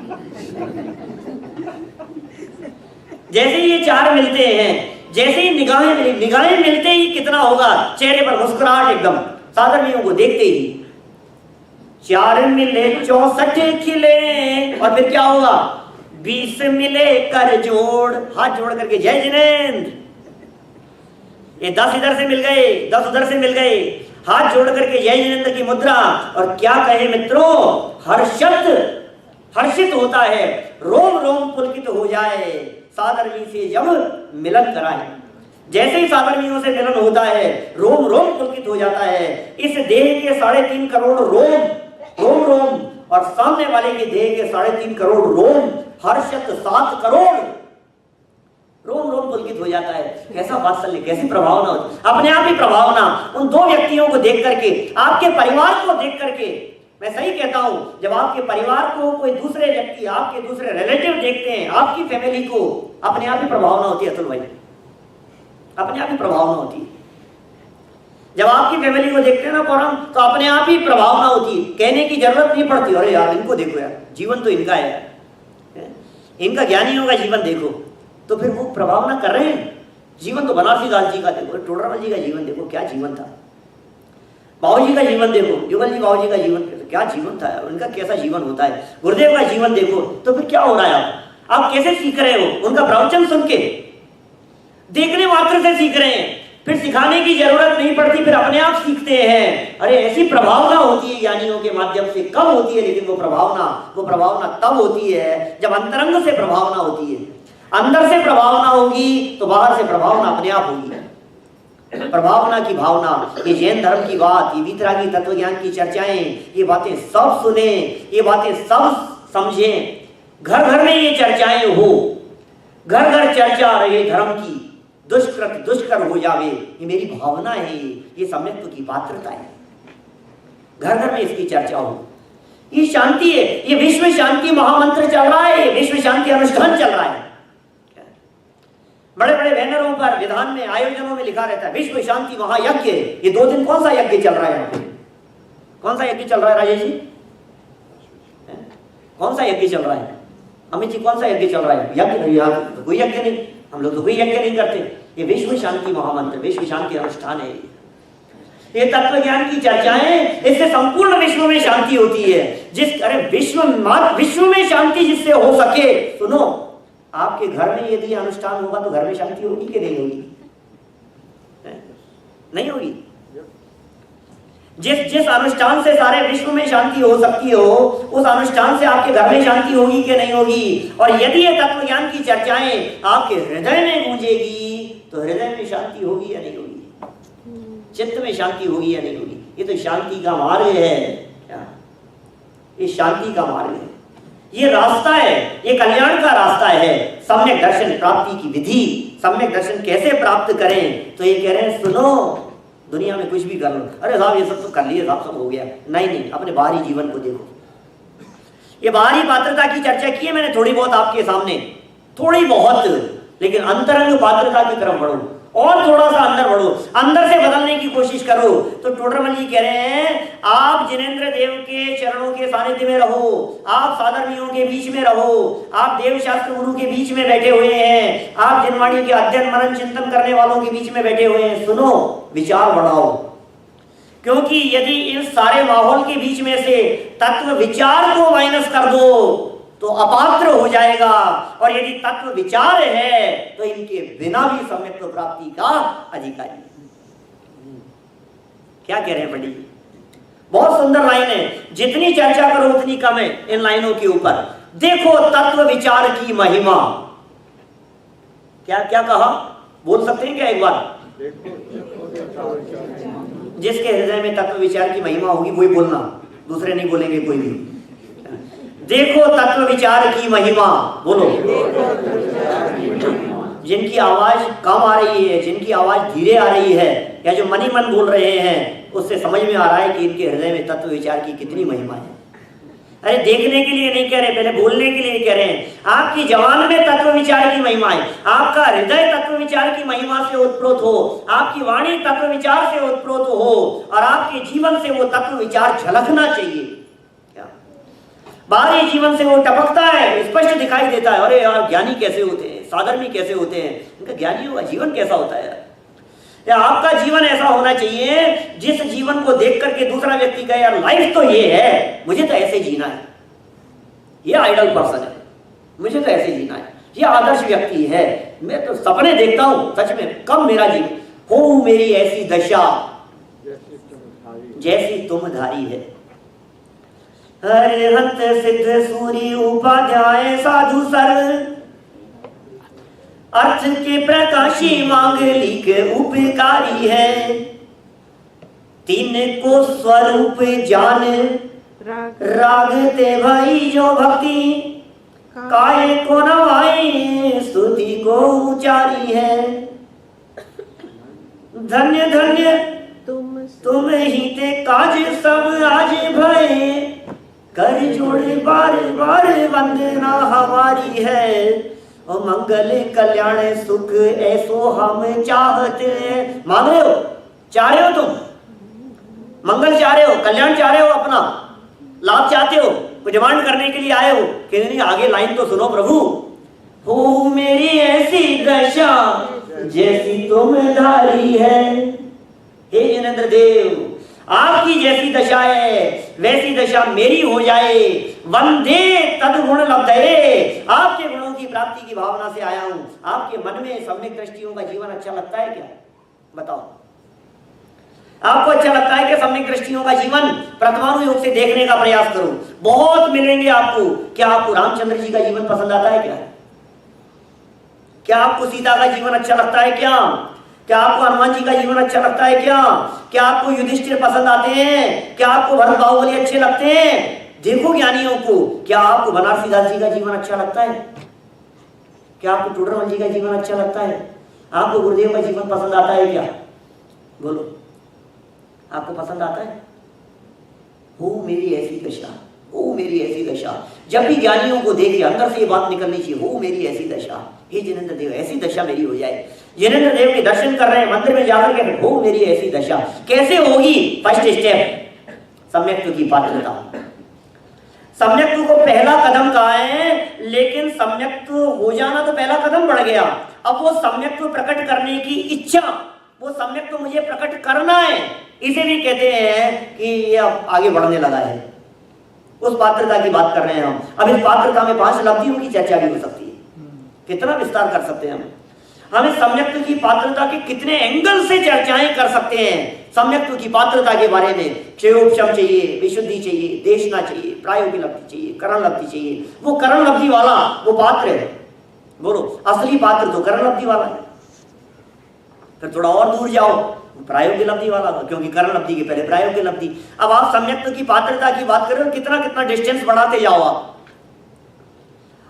जैसे ही ये चार मिलते हैं, जैसे ही निगाहें मिलते ही कितना होगा, चेहरे पर मुस्कुराहट एकदम, साधर्मियों को देखते ही। चार मिले 64 खिले, और फिर क्या होगा, 20 मिले कर जोड़, हाथ जोड़ करके जय जिनेंद्र। ये 10 इधर से मिल गए, 10 उधर से मिल गए, हाथ जोड़ करके जय जिनेंद्र की मुद्रा। और क्या कहे मित्रों, हर्षित होता है, रोम रोम पुलकित हो जाए, साधर्मी से जब मिलन कराए। जैसे ही साधर्मियों से मिलन होता है, रोम रोम पुलकित हो जाता है। इस देह के 3.5 करोड़ रोम रोम, और सामने वाले के देह के 3.5 करोड़ रोम, हर्षित 7 करोड़, रोम रोम पुलकित हो जाता है। कैसा वात्सल्य, कैसी प्रभावना होती, अपने आप ही प्रभावना। उन दो व्यक्तियों को देख करके, आपके परिवार को देख करके, मैं सही कहता हूं, जब आपके परिवार को कोई दूसरे व्यक्ति, आपके दूसरे रिलेटिव देखते हैं, आपकी फैमिली को, अपने आप ही प्रभावना होती है। अतुल भाई, अपने आप ही प्रभावना होती है। जब आपकी फैमिली को देखते हैं ना पौराम, तो अपने आप ही प्रभावना होती है, कहने की जरूरत नहीं पड़ती। अरे यार इनको देखो यार, जीवन तो इनका है यार, इनका ज्ञानियों का जीवन देखो, तो फिर वो प्रभावना कर रहे हैं। जीवन तो बनारसी दास जी का देखो, टोडरमल जी का जीवन देखो, क्या जीवन था। बाबू जी का जीवन देखो, युगल जी बाबू जी का जीवन, क्या जीवन था, उनका कैसा जीवन होता है। गुरुदेव का जीवन देखो, तो फिर क्या हो रहा है, आप कैसे सीख रहे हो, उनका प्रवचन सुन के, देखने मात्र से सीख रहे हैं, फिर सिखाने की जरूरत नहीं पड़ती, फिर अपने आप सीखते हैं। अरे ऐसी प्रभावना होती है ज्ञानियों के माध्यम से, कब होती है लेकिन वो प्रभावना तब होती है जब अंतरंग से प्रभावना होती है। अंदर से प्रभावना होगी तो बाहर से प्रभावना अपने आप होगी। प्रभावना की भावना, ये जैन धर्म की बात, ये वीतरागी तत्व ज्ञान की चर्चाएं, ये बातें सब सुने, ये बातें सब समझें, घर घर में ये चर्चाएं हो, घर घर चर्चा रहे धर्म की, दुष्कृत दुष्कर हो जावे, ये मेरी भावना है, ये सम्यक्त्व की पात्रता है। घर घर में इसकी चर्चा हो, ये शांति है, ये विश्व शांति महामंत्र चल रहा है, ये विश्व शांति अनुष्ठान चल रहा है। बड़े बड़े बैनरों पर, विधान में, आयोजनों में लिखा रहता है विश्व शांति महायज्ञ। ये 2 दिन कौन सा यज्ञ चल रहा है यहाँ पे? कौन सा यज्ञ चल रहा है राजेश जी? कौन सा यज्ञ चल रहा है? अमित जी कौन सा यज्ञ चल रहा है? यज्ञ कोई यज्ञ नहीं, हम लोग तो कोई यज्ञ नहीं करते। ये विश्व शांति महामंत्र, विश्व शांति अनुष्ठान है। ये तत्व ज्ञान की चर्चाएं, इससे संपूर्ण विश्व में शांति होती है। विश्व में शांति जिससे हो सके, सुनो, आपके घर में यदि अनुष्ठान होगा तो घर में शांति होगी कि नहीं होगी? नहीं होगी। जिस अनुष्ठान से सारे विश्व में शांति हो सकती हो, उस अनुष्ठान से आपके घर में शांति होगी कि नहीं होगी? और यदि ये तत्व ज्ञान की चर्चाएं आपके हृदय में गूंजेगी तो हृदय में शांति होगी या नहीं होगी? चित्त में शांति होगी या नहीं होगी? ये तो शांति का मार्ग है, ये शांति का मार्ग है, ये रास्ता है, ये कल्याण का रास्ता है। सम्यक दर्शन प्राप्ति की विधि, सम्यक दर्शन कैसे प्राप्त करें? तो ये कह रहे हैं सुनो, दुनिया में कुछ भी कर लो, अरे साहब ये सब तो कर लिए साहब, सब हो गया। नहीं, अपने बाहरी जीवन को देखो। ये बाहरी पात्रता की चर्चा की है मैंने थोड़ी बहुत आपके सामने, थोड़ी बहुत, लेकिन अंतरंग पात्रता की तरफ बढ़ो और थोड़ा सा अंदर बढ़ो, अंदर से बदलने की कोशिश करो। तो टोडरमल जी कह रहे हैं आप जिनेंद्र देव के चरणों के सानिध्य में रहो, आप साधर्मियों के बीच में रहो, आप देव शास्त्र गुरु के बीच में बैठे हुए हैं, आप जिनवाणी के अध्ययन मनन चिंतन करने वालों के बीच में बैठे हुए हैं। सुनो, विचार बढ़ाओ, क्योंकि यदि इस सारे माहौल के बीच में से तत्व विचार को माइनस कर दो तो अपात्र हो जाएगा, और यदि तत्व विचार है तो इनके बिना भी सम्यक्त्व प्राप्ति का अधिकारी है। क्या कह रहे हैं पंडित जी? बहुत सुंदर लाइन है, जितनी चर्चा करो उतनी कम है इन लाइनों के ऊपर। देखो तत्व विचार की महिमा, क्या क्या कहा, बोल सकते हैं क्या एक बार? जिसके हृदय में तत्व विचार की महिमा होगी वही बोलना, दूसरे नहीं बोलेंगे कोई भी। देखो तत्व विचार की महिमा, बोलो। जिनकी आवाज कम आ रही है, जिनकी आवाज धीरे आ रही है, या जो मनी मन बोल रहे हैं, उससे समझ में आ रहा है कि इनके हृदय में तत्व विचार की कितनी महिमा है। अरे देखने के लिए नहीं कह रहे, पहले बोलने के लिए कह रहे हैं। आपकी जवान में तत्व विचार की महिमा है, आपका हृदय तत्व विचार की महिमा से उत्प्रोत हो, आपकी वाणी तत्व विचार से उत्प्रोत हो, और आपके जीवन से वो तत्व विचार झलकना चाहिए। बाहरी जीवन से वो टपकता है, स्पष्ट दिखाई देता है, अरे यार ज्ञानी कैसे होते हैं, साधर्मी कैसे होते हैं, इनका ज्ञानियों का जीवन कैसा होता है। या आपका जीवन ऐसा होना चाहिए जिस जीवन को देख करके दूसरा व्यक्ति कहे यार लाइफ तो ये है, मुझे तो ऐसे जीना है, ये आइडल पर्सन है, मुझे तो ऐसे जीना है, ये आदर्श व्यक्ति है, मैं तो सपने देखता हूं सच में, कब मेरा जीवन हो मेरी ऐसी दशा जैसी तुम धारी है। हरिहंत सिद्ध सूरी उपाध्याय साधु सर, अर्थ के प्रकाशी मांगलिक उपकारी है, तीन को स्वरूप जान रागते भाई जो भक्ति, काय को नवाई स्तुति को उचारी है। धन्य धन्य तुम ही ते काज सब आज भय, कर जोड़े बार बार वंदना हमारी है, और मंगल कल्याण सुख ऐसो हम चाहते हैं। मांग रहे हो, चाह रहे हो, तुम मंगल चाह रहे हो, कल्याण चाह रहे हो, अपना लाभ चाहते हो, कोई डिमांड करने के लिए आए हो कि नहीं, आगे लाइन तो सुनो प्रभु। हो मेरी ऐसी दशा जैसी तुम धारी है। हे जिनेंद्र देव, आपकी जैसी दशा है वैसी दशा मेरी हो जाए। वंदे तद गुण लब्धये, आपके गुणों की प्राप्ति की भावना से आया हूं। आपके मन में सम्यक दृष्टियों का जीवन अच्छा लगता है क्या? बताओ, आपको अच्छा लगता है कि सम्यक दृष्टियों का जीवन? प्रथमानुयोग से देखने का प्रयास करो, बहुत मिलेंगे आपको। क्या आपको रामचंद्र जी का जीवन पसंद आता है क्या? क्या आपको सीता का जीवन अच्छा लगता है क्या? क्या आपको हनुमान जी का जीवन अच्छा लगता है क्या? क्या आपको युधिष्ठिर पसंद आते हैं? क्या आपको भरत बाहुबली अच्छे लगते हैं? देखो ज्ञानियों को, क्या आपको बनारसी दास जी का जीवन अच्छा लगता है? क्या आपको टूडरमल जी का जीवन अच्छा लगता है? आपको गुरुदेव का जीवन पसंद आता है क्या? बोलो, आपको पसंद आता है? हो मेरी ऐसी दशा, हो मेरी ऐसी दशा। जब भी ज्ञानियों को देखे अंदर से ये बात निकलनी चाहिए, हो मेरी ऐसी दशा। हे जिनेंद्र देव, ऐसी दशा मेरी हो जाए। जिनेंद्र देव के दर्शन कर रहे हैं मंदिर में जाकर के, हो मेरी ऐसी दशा। कैसे होगी? फर्स्ट स्टेप, सम्यक्त्व की पात्रता। सम्यक्त्व को पहला कदम कहा है, लेकिन सम्यक्त्व हो जाना तो पहला कदम बढ़ गया। अब वो सम्यक्त्व प्रकट करने की इच्छा, वो सम्यक्त्व मुझे प्रकट करना है, इसे भी कहते हैं कि ये अब आगे बढ़ने लगा है। उस पात्रता की बात कर रहे हैं हम। अब इस पात्रता में 5 लब्धियों की चर्चा भी हो सकती है, कितना विस्तार कर सकते हैं हम इस सम्यक्त्व की पात्रता के कितने एंगल से चर्चाएं कर सकते हैं। सम्यक्त्व की पात्रता के बारे में क्षयोपशम चाहिए, विशुद्धि चाहिए, देशना चाहिए, प्रायोगिक लब्धि चाहिए, करण लब्धि चाहिए। वो करण लब्धि वाला वो पात्र है। बोलो, असली पात्र तो करण लब्धि वाला है। फिर थोड़ा और दूर जाओ, प्रायोगिक लब्धि वाला, क्योंकि करण लब्धि के पहले प्रायोगिक लब्धि। अब आप सम्यक्त्व की पात्रता की बात करें, कितना कितना डिस्टेंस बढ़ाते जाओ आप।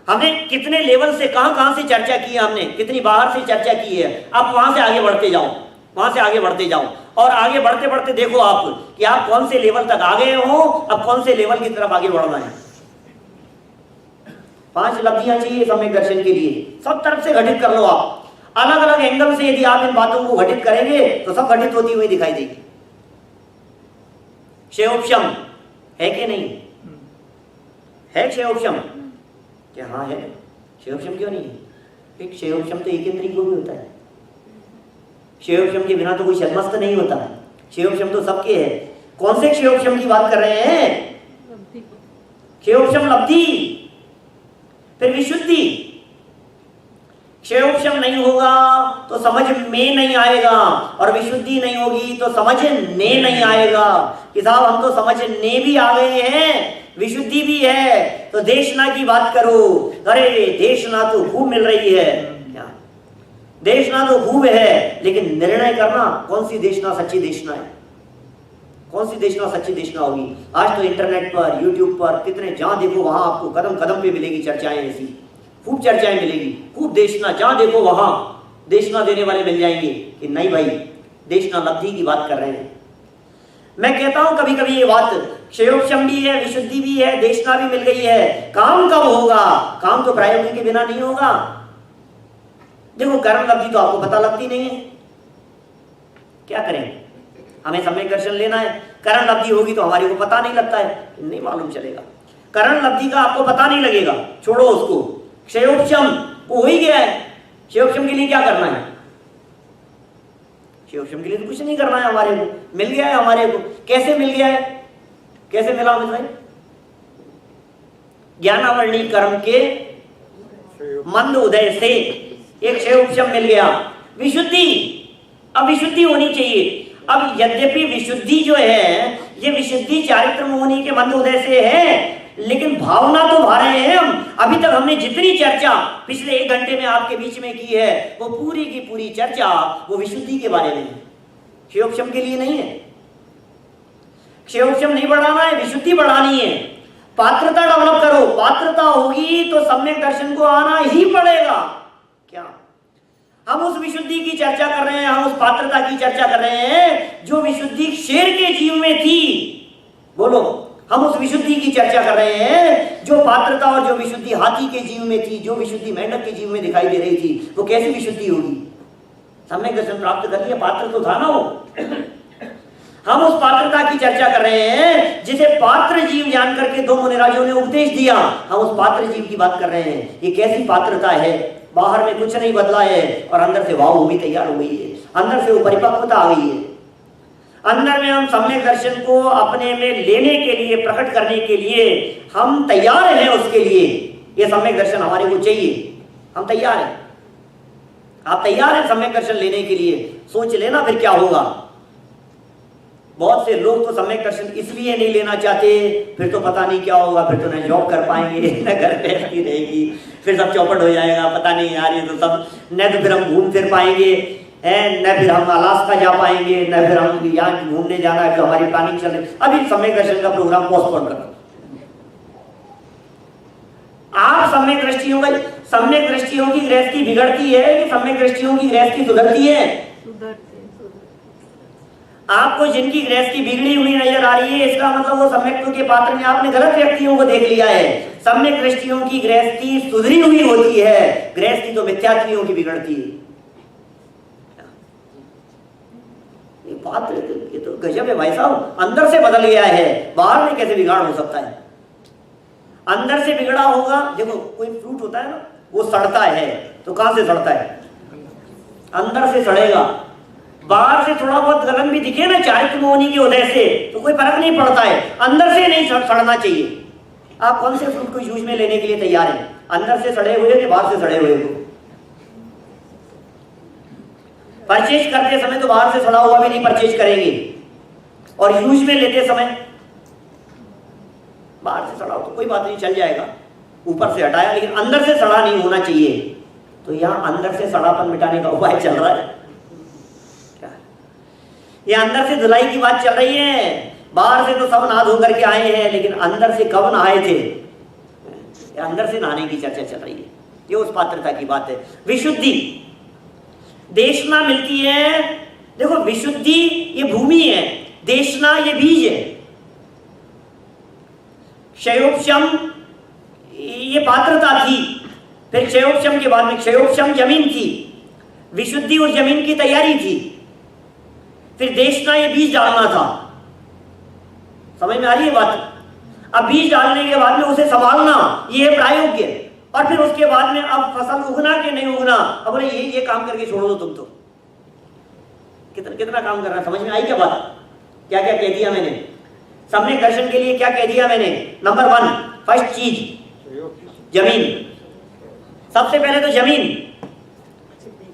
हमने कितने लेवल से कहां से चर्चा की है, हमने कितनी बाहर से चर्चा की है। अब वहां से आगे बढ़ते जाओ, वहां से आगे बढ़ते जाओ, और आगे बढ़ते बढ़ते देखो आप कि आप कौन से लेवल तक आ गए हो, अब कौन से लेवल की तरफ आगे बढ़ना है। 5 लब्धियां चाहिए सम्यक दर्शन के लिए, सब तरफ से घटित कर लो आप। अलग अलग एंगल से यदि आप इन बातों को घटित करेंगे तो सब घटित होती हुई दिखाई देगी। क्षयोपशम है कि नहीं है? क्षयोपशम क्या? हाँ है। क्षयोपशम क्यों नहीं है? क्षयोपशम तो एकेंद्रिय को भी होता है। क्षयोपशम के बिना तो कोई छद्मस्त नहीं होता है। क्षयोपशम तो सबके है। कौन से क्षयोपशम की बात कर रहे हैं? क्षयोपशम लब्धि, फिर विशुद्धि। क्षयोपशम नहीं होगा तो समझ में नहीं आएगा, और विशुद्धि नहीं होगी तो समझने नहीं आएगा कि साहब हम तो समझने भी आ गए हैं, विशुद्धि भी है। तो देशना की बात करो, अरे देशना तो खूब मिल रही है, देशना तो खूब है, लेकिन निर्णय करना कौन सी देशना सच्ची देशना है, कौन सी देशना सच्ची देशना होगी। आज तो इंटरनेट पर, यूट्यूब पर कितने, जहां देखो वहां आपको कदम कदम पे मिलेगी चर्चाएं, ऐसी खूब चर्चाएं मिलेगी, खूब देशना, जहां देखो वहां देशना देने वाले मिल जाएंगे कि नहीं भाई देशना लब्धि की बात कर रहे हैं। मैं कहता हूं कभी कभी ये बात, क्षयोपशम भी है, विशुद्धि भी है, देशना भी मिल गई है, काम कब होगा? काम तो प्रायोगिक के बिना नहीं होगा। देखो करण लब्धि तो आपको पता लगती नहीं है, क्या करें? हमें सम्यक दर्शन लेना है, करण लब्धि होगी तो हमारे को पता नहीं लगता है, नहीं मालूम चलेगा। करण लब्धि का आपको पता नहीं लगेगा, छोड़ो उसको। क्षयोपशम वो हो ही गया है, क्षयोपशम के लिए क्या करना है? क्षयोपशम के लिए तो कुछ नहीं करना है, हमारे को मिल गया है। हमारे को कैसे मिल गया है? कैसे मिला अमित भाई? ज्ञानावरणी कर्म के मंद उदय से एक क्षयोपशम मिल गया। विशुद्धि, अब विशुद्धि होनी चाहिए। अब यद्यपि विशुद्धि जो है ये विशुद्धि चारित्र मोहनी के मंद उदय से है, लेकिन भावना तो भा रहे हैं हम। अभी तक हमने जितनी चर्चा पिछले 1 घंटे में आपके बीच में की है वो पूरी की पूरी चर्चा वो विशुद्धि के बारे में है, क्षयोपशम के लिए नहीं है। क्षयोपशम नहीं बढ़ाना है, विशुद्धि बढ़ानी है। पात्रता डेवलप करो, पात्रता होगी तो सम्यक दर्शन को आना ही पड़ेगा। क्या हम उस विशुद्धि की चर्चा कर रहे हैं, हम उस पात्रता की चर्चा कर रहे हैं जो विशुद्धि शेर के जीव में थी। बोलो, हम उस विशुद्धि की चर्चा कर रहे हैं जो पात्रता और जो विशुद्धि हाथी के जीव में थी, जो विशुद्धि मेंढक के जीव में दिखाई दे रही थी। वो कैसी विशुद्धि होगी? सम्यक दर्शन प्राप्त कर लिया, पात्र तो था ना वो। हम उस पात्रता की चर्चा कर रहे हैं जिसे पात्र जीव जान करके 2 मुनिराजों ने उपदेश दिया। हम उस पात्र जीव की बात कर रहे हैं। ये कैसी पात्रता है? बाहर में कुछ नहीं बदला है और अंदर से वाव भी तैयार हो गई है, अंदर से वो परिपक्वता आ गई है। अंदर में हम सम्यक दर्शन को अपने में लेने के लिए, प्रकट करने के लिए हम तैयार हैं। उसके लिए ये सम्यक दर्शन हमारे को चाहिए, हम तैयार हैं। आप तैयार हैं सम्यक दर्शन लेने के लिए? सोच लेना फिर क्या होगा। बहुत से लोग तो सम्यक दर्शन इसलिए नहीं लेना चाहते, फिर तो पता नहीं क्या होगा, फिर तो न जॉब कर पाएंगे न घर पे रहती रहेगी, फिर सब चौपट हो जाएगा, पता नहीं यार ये तो सब, न तो फिर हम घूम फिर पाएंगे, न फिर हम अलास्का जा पाएंगे, न फिर हम यहाँ घूमने जाना है, हमारी प्लानिंग चल रही। अभी सम्यक दर्शन का प्रोग्राम पोस्टपोन करो। आप सम्यक दृष्टियों का, सम्यक दृष्टियों की गृहस्थी बिगड़ती है कि सम्यक दृष्टियों की गृहस्थी सुधरती है? आपको जिनकी गृहस्थी बिगड़ी हुई नजर आ रही है, इसका मतलब वो सम्यक के पात्र में आपने गलत व्यक्तियों को देख लिया है। सम्यक दृष्टियों की गृहस्थी सुधरी हुई होती है, गृहस्थी तो मिथ्यात्वियों की बिगड़ती है। ये पात्र ये तो गजब है भाई साहब, अंदर से बदल गया है, बाहर में कैसे बिगाड़ हो सकता है? अंदर से बिगड़ा होगा। देखो कोई फ्रूट होता है ना, वो सड़ता है तो कहां से सड़ता है? अंदर से सड़ेगा। बाहर से थोड़ा बहुत गलन भी दिखे ना चारित्र मोहनी के उदय से तो कोई फर्क नहीं पड़ता है, अंदर से नहीं सड़ना चाहिए। आप कौन से फ्रूट को यूज में लेने के लिए तैयार हैं? अंदर से सड़े हुए कि बाहर से सड़े हुए को? परचेज करते समय तो बाहर से सड़ा हुआ भी नहीं परचेज करेंगे, और यूज में लेते समय बाहर से सड़ा हो तो कोई बात नहीं, चल जाएगा, ऊपर से हटाया, लेकिन अंदर से सड़ा नहीं होना चाहिए। तो यहाँ अंदर से सड़ापन मिटाने का उपाय चल रहा है। ये अंदर से धुलाई की बात चल रही है। बाहर से तो सब नहा धो करके आए हैं, लेकिन अंदर से कब नहाए थे? ये अंदर से नहाने की चर्चा चल रही है। ये उस पात्रता की बात है। विशुद्धि देशना मिलती है। देखो विशुद्धि ये भूमि है, देशना ये बीज है। क्षयोपशम ये पात्रता थी, फिर क्षयोपशम के बाद में क्षयोपशम जमीन थी, विशुद्धि उस जमीन की तैयारी थी, फिर देशना ये बीज डालना था। समझ में आ रही है बात? अब बीज डालने के बाद में उसे संभालना ये है प्रायोग्य, और फिर उसके बाद में अब फसल उगना कि नहीं उगना। अब बोले ये काम करके छोड़ दो तुम तो। कितना काम करना, समझ में आई क्या बात? क्या क्या कह दिया मैंने? सम्यक दर्शन के लिए क्या कह दिया मैंने? नंबर 1 फर्स्ट चीज जमीन। सबसे पहले तो जमीन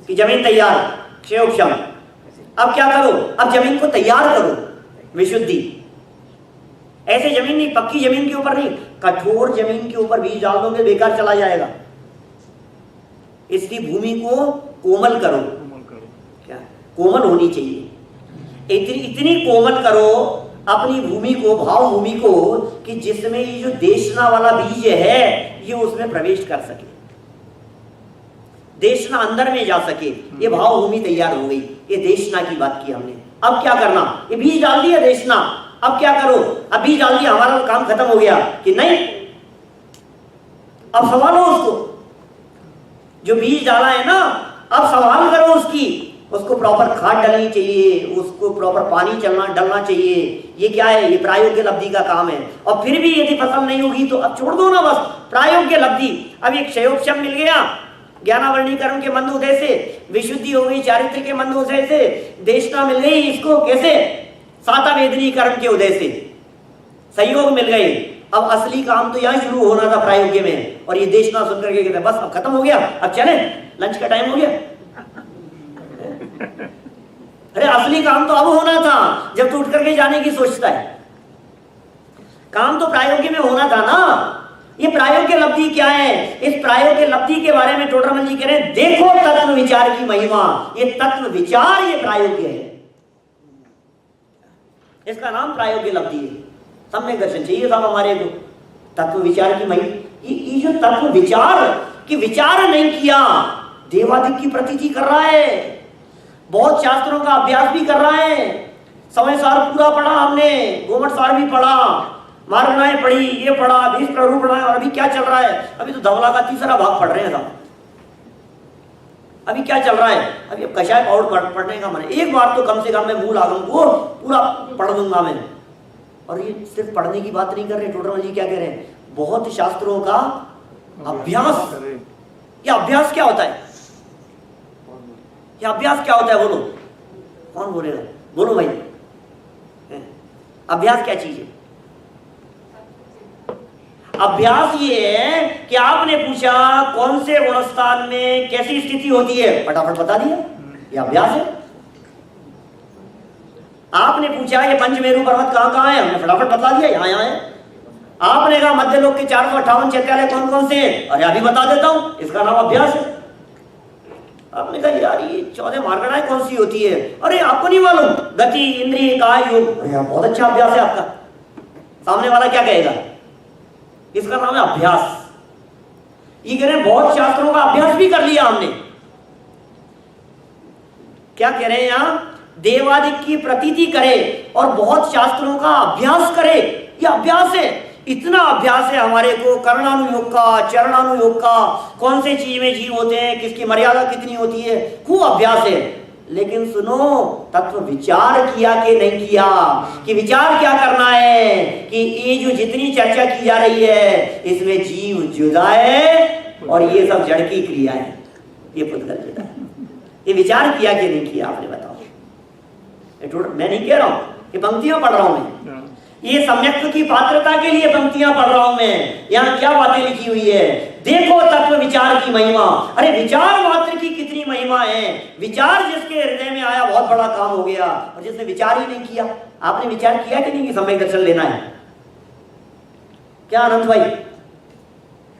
की जमीन तैयार, क्षयोपशम। अब क्या करो? अब जमीन को तैयार करो, विशुद्धि। ऐसे जमीन नहीं, पक्की जमीन के ऊपर नहीं, कठोर जमीन के ऊपर बीज डाल दोगे बेकार चला जाएगा। इसकी भूमि को कोमल करो। क्या कोमल होनी चाहिए? इतनी कोमल करो अपनी भूमि को, भाव भूमि को, कि जिसमें ये जो देशना वाला बीज है ये उसमें प्रवेश कर सके, देशना अंदर में जा सके। ये भाव भूमि तैयार हो गई। ये देशना की बात की हमने। अब क्या करना? ये बीज डाल दिया देशना, अब क्या करो? अब बीज डाल दिया, हमारा काम खत्म हो गया कि नहीं? अब संभालो उसको, जो बीज डाला है ना, अब सवाल करो उसकी उसको प्रॉपर खाद डालनी चाहिए, उसको प्रॉपर पानी डलना चाहिए। ये क्या है? ये प्रायोग्य लब्धि का काम है। और फिर भी यदि फसल नहीं होगी तो अब छोड़ दो ना, बस प्रायोग्य लब्धि। अब एक क्षयोपशम मिल गया ज्ञानावरणीकरण के मंद उदय से, विशुद्धि हो गई चारित्र के मंद उदय से, देशना मिल गई इसको कैसे? साता वेदनीकरण के उदय से सहयोग मिल गए। अब असली काम तो यहाँ शुरू होना था प्रायोग्य में, और ये देशना सुन करके कहते बस अब खत्म हो गया, अब चले, लंच का टाइम हो गया। अरे असली काम तो अब होना था जब तू उठ करके जाने की सोचता है। काम तो प्रायोग्य में होना था ना। ये प्रायोग्य लब्धि क्या है? इस प्रायोग्य लब्धि के बारे में टोडरमल जी कह रहे हैं, देखो तत्व विचार की महिमा। ये तत्व विचार ये प्रायोग्य है, इसका नाम प्रायोग्य लब्धि है। सम्यक दर्शन चाहिए साहब हमारे को, तत्व विचार की महिमा। ये जो तत्व विचार की विचार नहीं किया, देवादिक की प्रतीति कर रहा है, बहुत शास्त्रों का अभ्यास भी कर रहा है, समय सार पूरा पढ़ा हमने, गोमट सार भी पढ़ा, मार्गनाएं पढ़ी, ये पढ़ा, 20 प्रारूप पढ़ा, और अभी क्या चल रहा है? अभी तो धवला का तीसरा भाग पढ़ रहे हैं साहब। अभी क्या चल रहा है? अभी कषाय पाउडर पढ़ने का मन है। एक बार तो कम से कम मैं मूल आगम को पूरा पढ़ दूंगा मैं। और ये सिर्फ पढ़ने की बात नहीं कर रहे, टोडरमल जी क्या कह रहे हैं? बहुत शास्त्रों का अभ्यास। ये अभ्यास क्या होता है? ये अभ्यास क्या होता है? बोलो, कौन बोलेगा? बोलो भाई, अभ्यास क्या चीज है? अभ्यास ये है कि आपने पूछा कौन से गुणस्थान में कैसी स्थिति होती है, फटाफट बता दिया, ये अभ्यास है। आपने पूछा ये पंचमेरु पर्वत कहां कहां है, हमने फटाफट बता दिया, यहां यहां है। आपने कहा मध्य लोक के 458 चैत्यालय कौन कौन से हैं, अरे अभी बता देता हूं, इसका नाम अभ्यास है। आपने कहा यार ये 14 मार्गणाएं कौन सी होती है, अरे आपको नहीं मालूम, गति, इंद्रिय, काय, योग, बहुत अच्छा अभ्यास है आपका। सामने वाला क्या कहेगा? इसका नाम है अभ्यास। ये कह रहे हैं बहुत शास्त्रों का अभ्यास भी कर लिया हमने। क्या कह रहे हैं यहां? देवादिक की प्रतीति करे और बहुत शास्त्रों का अभ्यास करे, ये अभ्यास है। इतना अभ्यास है हमारे को, कर्णानुयोग का, चरणानुयोग का, कौन से चीज में जीव होते हैं, किसकी मर्यादा कितनी होती है, खूब अभ्यास है। लेकिन सुनो, तत्व विचार किया कि नहीं किया? कि विचार क्या करना है कि ये जो जितनी चर्चा की जा रही है इसमें जीव जुदा है और ये सब जड़ की क्रिया है, ये पुद्गल जुदा है। ये विचार किया कि नहीं किया आपने बताओ? मैं नहीं कह रहा हूं कि पंक्तियां पढ़ रहा हूं मैं, ये सम्यक्त्व की पात्रता के लिए पंक्तियां पढ़ रहा हूं मैं। यहाँ क्या बातें लिखी हुई है? देखो तत्व विचार की महिमा। अरे विचार मात्र की कितनी महिमा है। विचार जिसके हृदय में आया बहुत बड़ा काम हो गया, और जिसने विचार ही नहीं किया। आपने विचार किया कि नहीं कि सम्यक दर्शन लेना है? क्या आनंद भाई,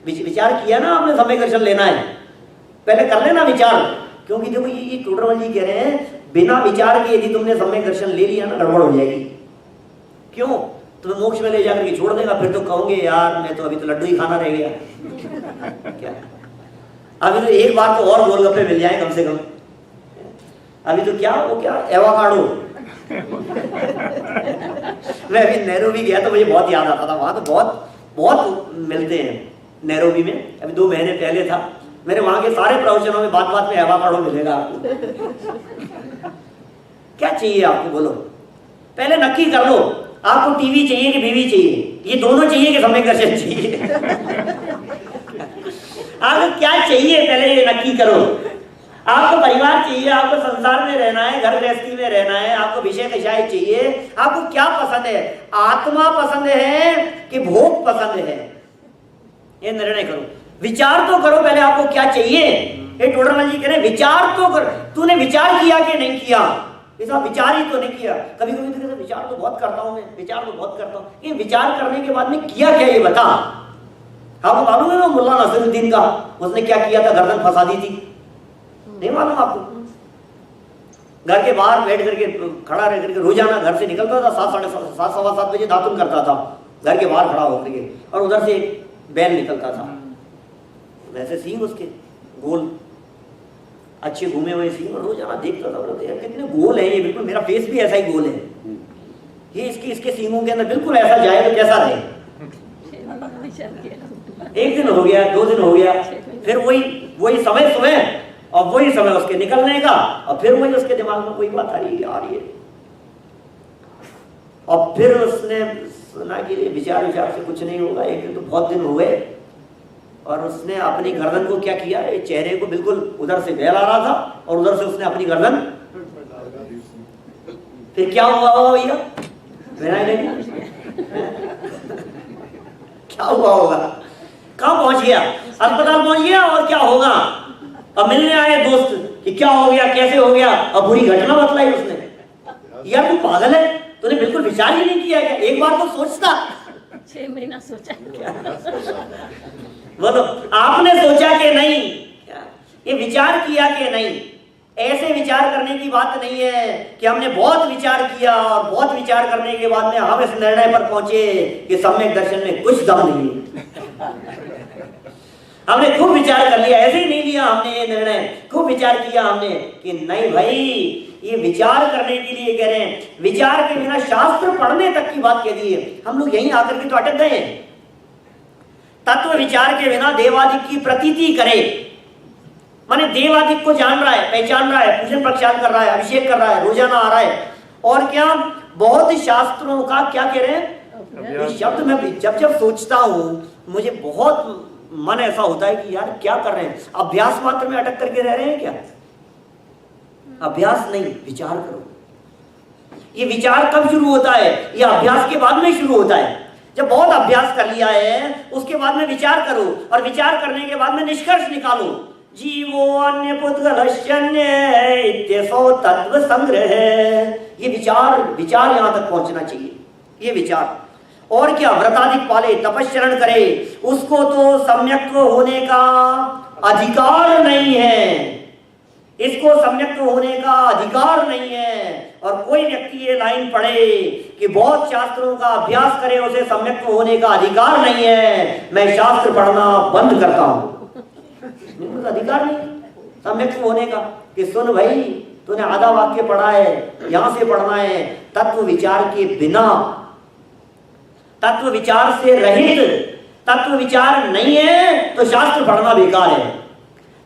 विचार किया ना आपने सम्यक दर्शन लेना है? पहले कर लेना विचार, क्योंकि देखो ये टोडरमल जी कह रहे हैं बिना विचार के यदि तुमने सम्यक दर्शन ले लिया ना, गड़बड़ हो जाएगी। क्यों? तुम्हें मोक्ष में ले जाकर के छोड़ देगा, फिर तो कहोगे यार मैं तो अभी तो लड्डू ही खाना रह गया। क्या अभी तो एक बार तो और गोलगप्पे मिल जाए कम से कम। अभी तो क्या वो क्या एवोकाडो। मैं अभी नैरोबी गया तो मुझे बहुत याद आता था, वहां तो बहुत बहुत मिलते हैं नैरोबी में। अभी 2 महीने पहले था, मेरे वहां के सारे प्रवचनों में बात बात में एवोकाडो मिलेगा आपको। क्या चाहिए आपको बोलो? पहले नक्की कर लो, आपको टीवी चाहिए कि बीवी चाहिए? ये दोनों चाहिए कि सम्यक दर्शन चाहिए? आपको क्या चाहिए पहले ये नक्की करो। आपको परिवार चाहिए, आपको संसार में रहना है, घर गृहस्थी में रहना है, आपको विषय कषाय चाहिए, आपको क्या पसंद है? आत्मा पसंद है कि भोग पसंद है? ये निर्णय करो। विचार तो करो पहले आपको क्या चाहिए। ये टोडरमल जी कह रहे हैं विचार तो कर। तूने विचार किया कि नहीं किया? ऐसा विचार ही तो नहीं किया। कभी कभी तो कहते विचार तो बहुत करता हूं मैं, विचार तो बहुत करता हूं। ये विचार करने के बाद में किया क्या ये बता। आपको मालूम है ना मुल्ला नसीरुद्दीन का, उसने क्या किया था? गर्दन फंसा दी थी, नहीं मालूम आपको? घर के बाहर बैठ करके खड़ा रह करके रोजाना घर से निकलता था 7, साढ़े 7, सवा 7 बजे दातुन करता था घर के बाहर खड़ा होकर के, और उधर से बैल निकलता था, वैसे सींग उसके गोल अच्छे घूमे हुए सींग, और रोजाना देखता था यार कितने गोल है ये, बिल्कुल मेरा फेस भी ऐसा ही गोल है, ये इसके सींगों के अंदर बिल्कुल ऐसा जाए तो कैसा रहे। एक दिन हो गया, 2 दिन हो गया, फिर वही समय सुबह और वही समय उसके निकलने का, और फिर वही उसके दिमाग में कोई बात आ रही है। और फिर उसने सुना कि विचार से कुछ नहीं होगा। एक दिन तो बहुत दिन हुए, और उसने अपनी गर्दन को क्या किया, चेहरे को बिल्कुल उधर से गैल आ रहा था और उधर से उसने अपनी गर्दन, फिर क्या हुआ होगा भैया, क्या हुआ होगा, कहां पहुंच गया, अस्पताल पहुंच गया, और क्या होगा। अब मिलने आए दोस्त कि क्या हो गया, कैसे हो गया, अब बुरी घटना बतलाई उसने। यार तू पागल है, तूने बिल्कुल विचार ही नहीं किया क्या, एक बार तो सोचता। 6 महीना सोचा बोलो, आपने सोचा कि नहीं, ये विचार किया कि नहीं। ऐसे विचार करने की बात नहीं है कि हमने बहुत विचार किया और बहुत विचार करने के बाद में हम इस निर्णय पर पहुंचे कि सम्यक दर्शन में कुछ दम नहीं है। हमने खूब विचार कर लिया, ऐसे ही नहीं लिया हमने ये निर्णय, खूब विचार किया हमने कि नहीं भाई, ये विचार करने के लिए कह रहे हैं, विचार के बिना शास्त्र पढ़ने तक की बात कह दी है। हम लोग यहीं आकर के तो अटक गए हैं। तत्व विचार के बिना देवादिक की प्रतीति करे, माने देवादिक को जान रहा है, पहचान रहा है, पूजन प्रक्षालन कर रहा है, अभिषेक कर रहा है, रोजाना आ रहा है, और क्या बहुत शास्त्रों का क्या कह रहे हैं, इस शब्द में जब सोचता हूं मुझे बहुत मन ऐसा होता है कि यार क्या कर रहे हैं, अभ्यास मात्र में अटक करके रह रहे हैं क्या। अभ्यास नहीं, विचार करो। ये विचार कब शुरू होता है, ये अभ्यास के बाद में शुरू होता है। जब बहुत अभ्यास कर लिया है उसके बाद में विचार करो, और विचार करने के बाद में निष्कर्ष निकालो। जीवो अन्य पुद्गलश्चन्य इत्यसो तत्व संग्रह। ये विचार यहां तक पहुंचना चाहिए, ये विचार। और क्या, व्रताधिक पाले, तपस्चरण करे, उसको तो सम्यक होने का अधिकार नहीं है, इसको सम्यक होने का अधिकार नहीं है। और कोई व्यक्ति ये लाइन पढ़े कि बहुत शास्त्रों का अभ्यास करे, उसे सम्यक होने का अधिकार नहीं है, मैं शास्त्र पढ़ना बंद करता हूं। अधिकार नहीं सम्यक होने का कि सुन भाई, तूने आधा वाक्य पढ़ा है, यहां से पढ़ना है। तत्व विचार के बिना, तत्व विचार से रहित, तत्व विचार नहीं है तो शास्त्र पढ़ना बेकार है।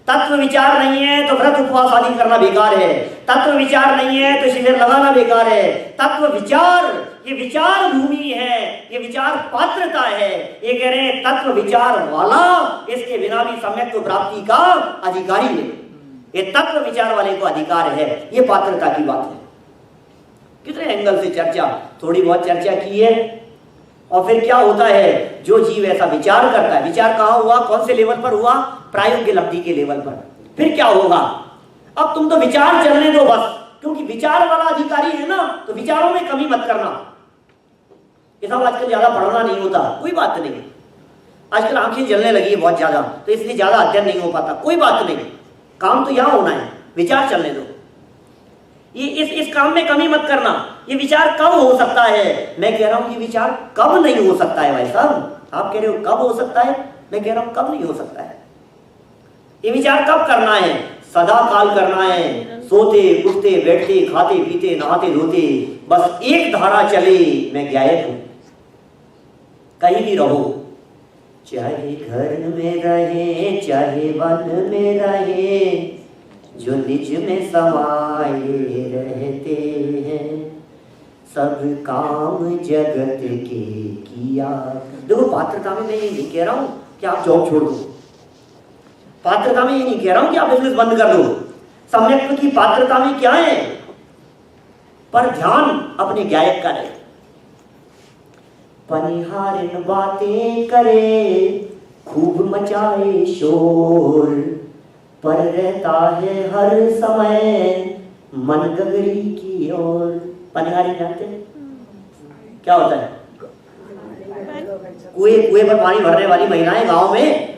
तत्व विचार नहीं है तो व्रत उपवास आदि करना बेकार है। तत्व विचार नहीं है तो शिविर लगाना बेकार है। तत्व विचार, ये विचार भूमि है, ये विचार पात्रता है। ये कह रहे हैं तत्व विचार वाला, इसके बिना भी सम्यक प्राप्ति का अधिकारी है। ये तत्व विचार वाले को अधिकार है, ये पात्रता की बात है। कितने एंगल से चर्चा, थोड़ी बहुत चर्चा की है। और फिर क्या होता है, जो जीव ऐसा विचार करता है, विचार कहाँ हुआ, कौन से लेवल पर हुआ, प्रायोगिक लब्धि के लेवल पर। फिर क्या होगा, अब तुम तो विचार चलने दो बस, क्योंकि विचार वाला अधिकारी है ना, तो विचारों में कमी मत करना। ये सब आजकल ज्यादा पढ़ना नहीं होता, कोई बात नहीं। आजकल आंखें जलने लगी है बहुत ज्यादा, तो इसलिए ज्यादा अध्ययन नहीं हो पाता, कोई बात नहीं। काम तो यहां होना है, विचार चलने दो। ये इस काम में कमी मत करना। ये विचार कब हो सकता है, मैं कह रहा हूं ये विचार कब नहीं हो सकता है। भाई साहब आप कह रहे हो कब हो सकता है, मैं कह रहा हूं कब नहीं हो सकता है। ये विचार कब करना है, सदा काल करना है। सोते उठते बैठते खाते पीते नहाते धोते बस एक धारा चले, मैं गायक हूं। कहीं भी रहो, चाहे घर में रहे चाहे वन में रहे, जो निज में समाये रहते हैं, सब काम जगत के किया। देखो पात्रता में मैं ये नहीं कह रहा हूं कि आप जॉब छोड़ दो, पात्रता में ये नहीं कह रहा हूं कि आप बिजनेस बंद कर दो। सम्यक्त्व की पात्रता में क्या है, पर ध्यान अपने गायक का रहे। पनिहारिन बातें करे, खूब मचाए शोर, पर रहता है हर समय मन गगरी की ओर। पनिहारी जानते हैं क्या होता है, कुएं पर पानी भरने वाली महिलाएं गांव में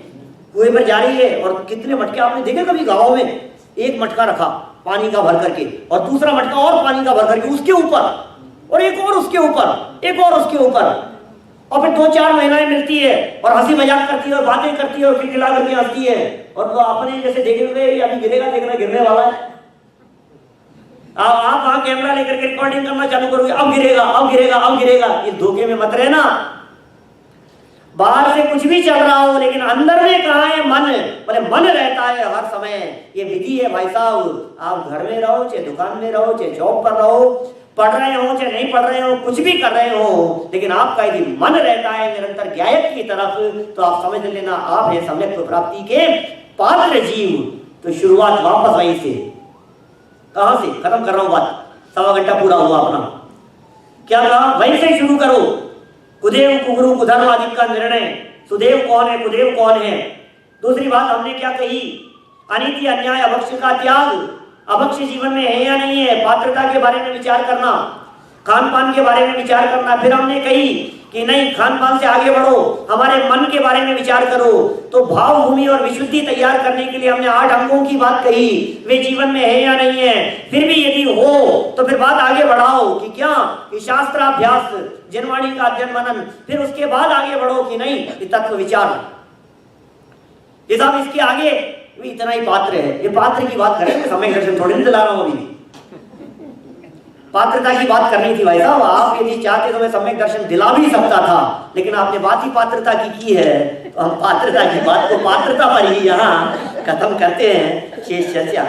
कुएं पर जा रही है, और कितने मटके आपने देखे कभी गांव में, एक मटका रखा पानी का भर करके, और दूसरा मटका और पानी का भर करके उसके ऊपर, और एक और उसके ऊपर, एक और उसके ऊपर, और फिर 2-4 महिलाएं मिलती है और हंसी मजाक करती है और बातें करती है और खिलखिला करके हंसती है, और वो अपने जैसे देखे हुए अभी गिरेगा, देखना गिरने वाला है। आप वहां कैमरा लेकर के रिकॉर्डिंग करना चालू करोगे, अब गिरेगा अब गिरेगा अब गिरेगा, इस धोखे में मत रहना। बाहर से कुछ भी चल रहा हो लेकिन अंदर में कहाँ है मन, बोले मन रहता है हर समय। ये विधि है भाई साहब, आप घर में रहो चाहे दुकान में रहो चाहे जॉब पर रहो, पढ़ रहे हो चाहे नहीं पढ़ रहे हो, कुछ भी कर रहे हो, लेकिन आपका यदि मन रहता है निरंतर ज्ञायक की तरफ, तो आप समझ लेना आप है सम्यक प्राप्ति के पात्र जीव। तो शुरुआत वापस वहीं से, कहां से खत्म कर रहा हूं बात, 1.25 घंटा पूरा हुआ अपना, क्या कहा वहीं से शुरू करो। कुदेव कुगुरु कुधर्म आदि का निर्णय, सुदेव कौन है कुदेव कौन है। दूसरी बात हमने क्या कही, अनीति अन्याय अभक्ष का त्याग, अभक्ष जीवन में है या नहीं है, पात्रता के बारे में विचार करना, खान पान के बारे में विचार करना। फिर हमने कही कि नहीं खान पान से आगे बढ़ो, हमारे मन के बारे में विचार करो। तो भाव भूमि और विशुद्धि तैयार करने के लिए हमने 8 अंगों की बात कही, वे जीवन में है या नहीं है। फिर भी यदि हो तो फिर बात आगे बढ़ाओ कि क्या कि शास्त्राभ्यास, जनवाणी का अध्ययन मनन, फिर उसके बाद आगे बढ़ो कि नहीं ये तत्व विचार। ये साहब इसके आगे भी इतना ही पात्र है, ये पात्र की बात करें, समय दर्शन थोड़ी नहीं दिला रहा हूं अभी, पात्रता की बात करनी थी भाई साहब। आप यदि चाहते तो मैं सम्यक दर्शन दिला भी सकता था, लेकिन आपने बात ही पात्रता की है, तो हम पात्रता की बात को पात्रता पर ही यहाँ खत्म करते हैं। शेष चर्चा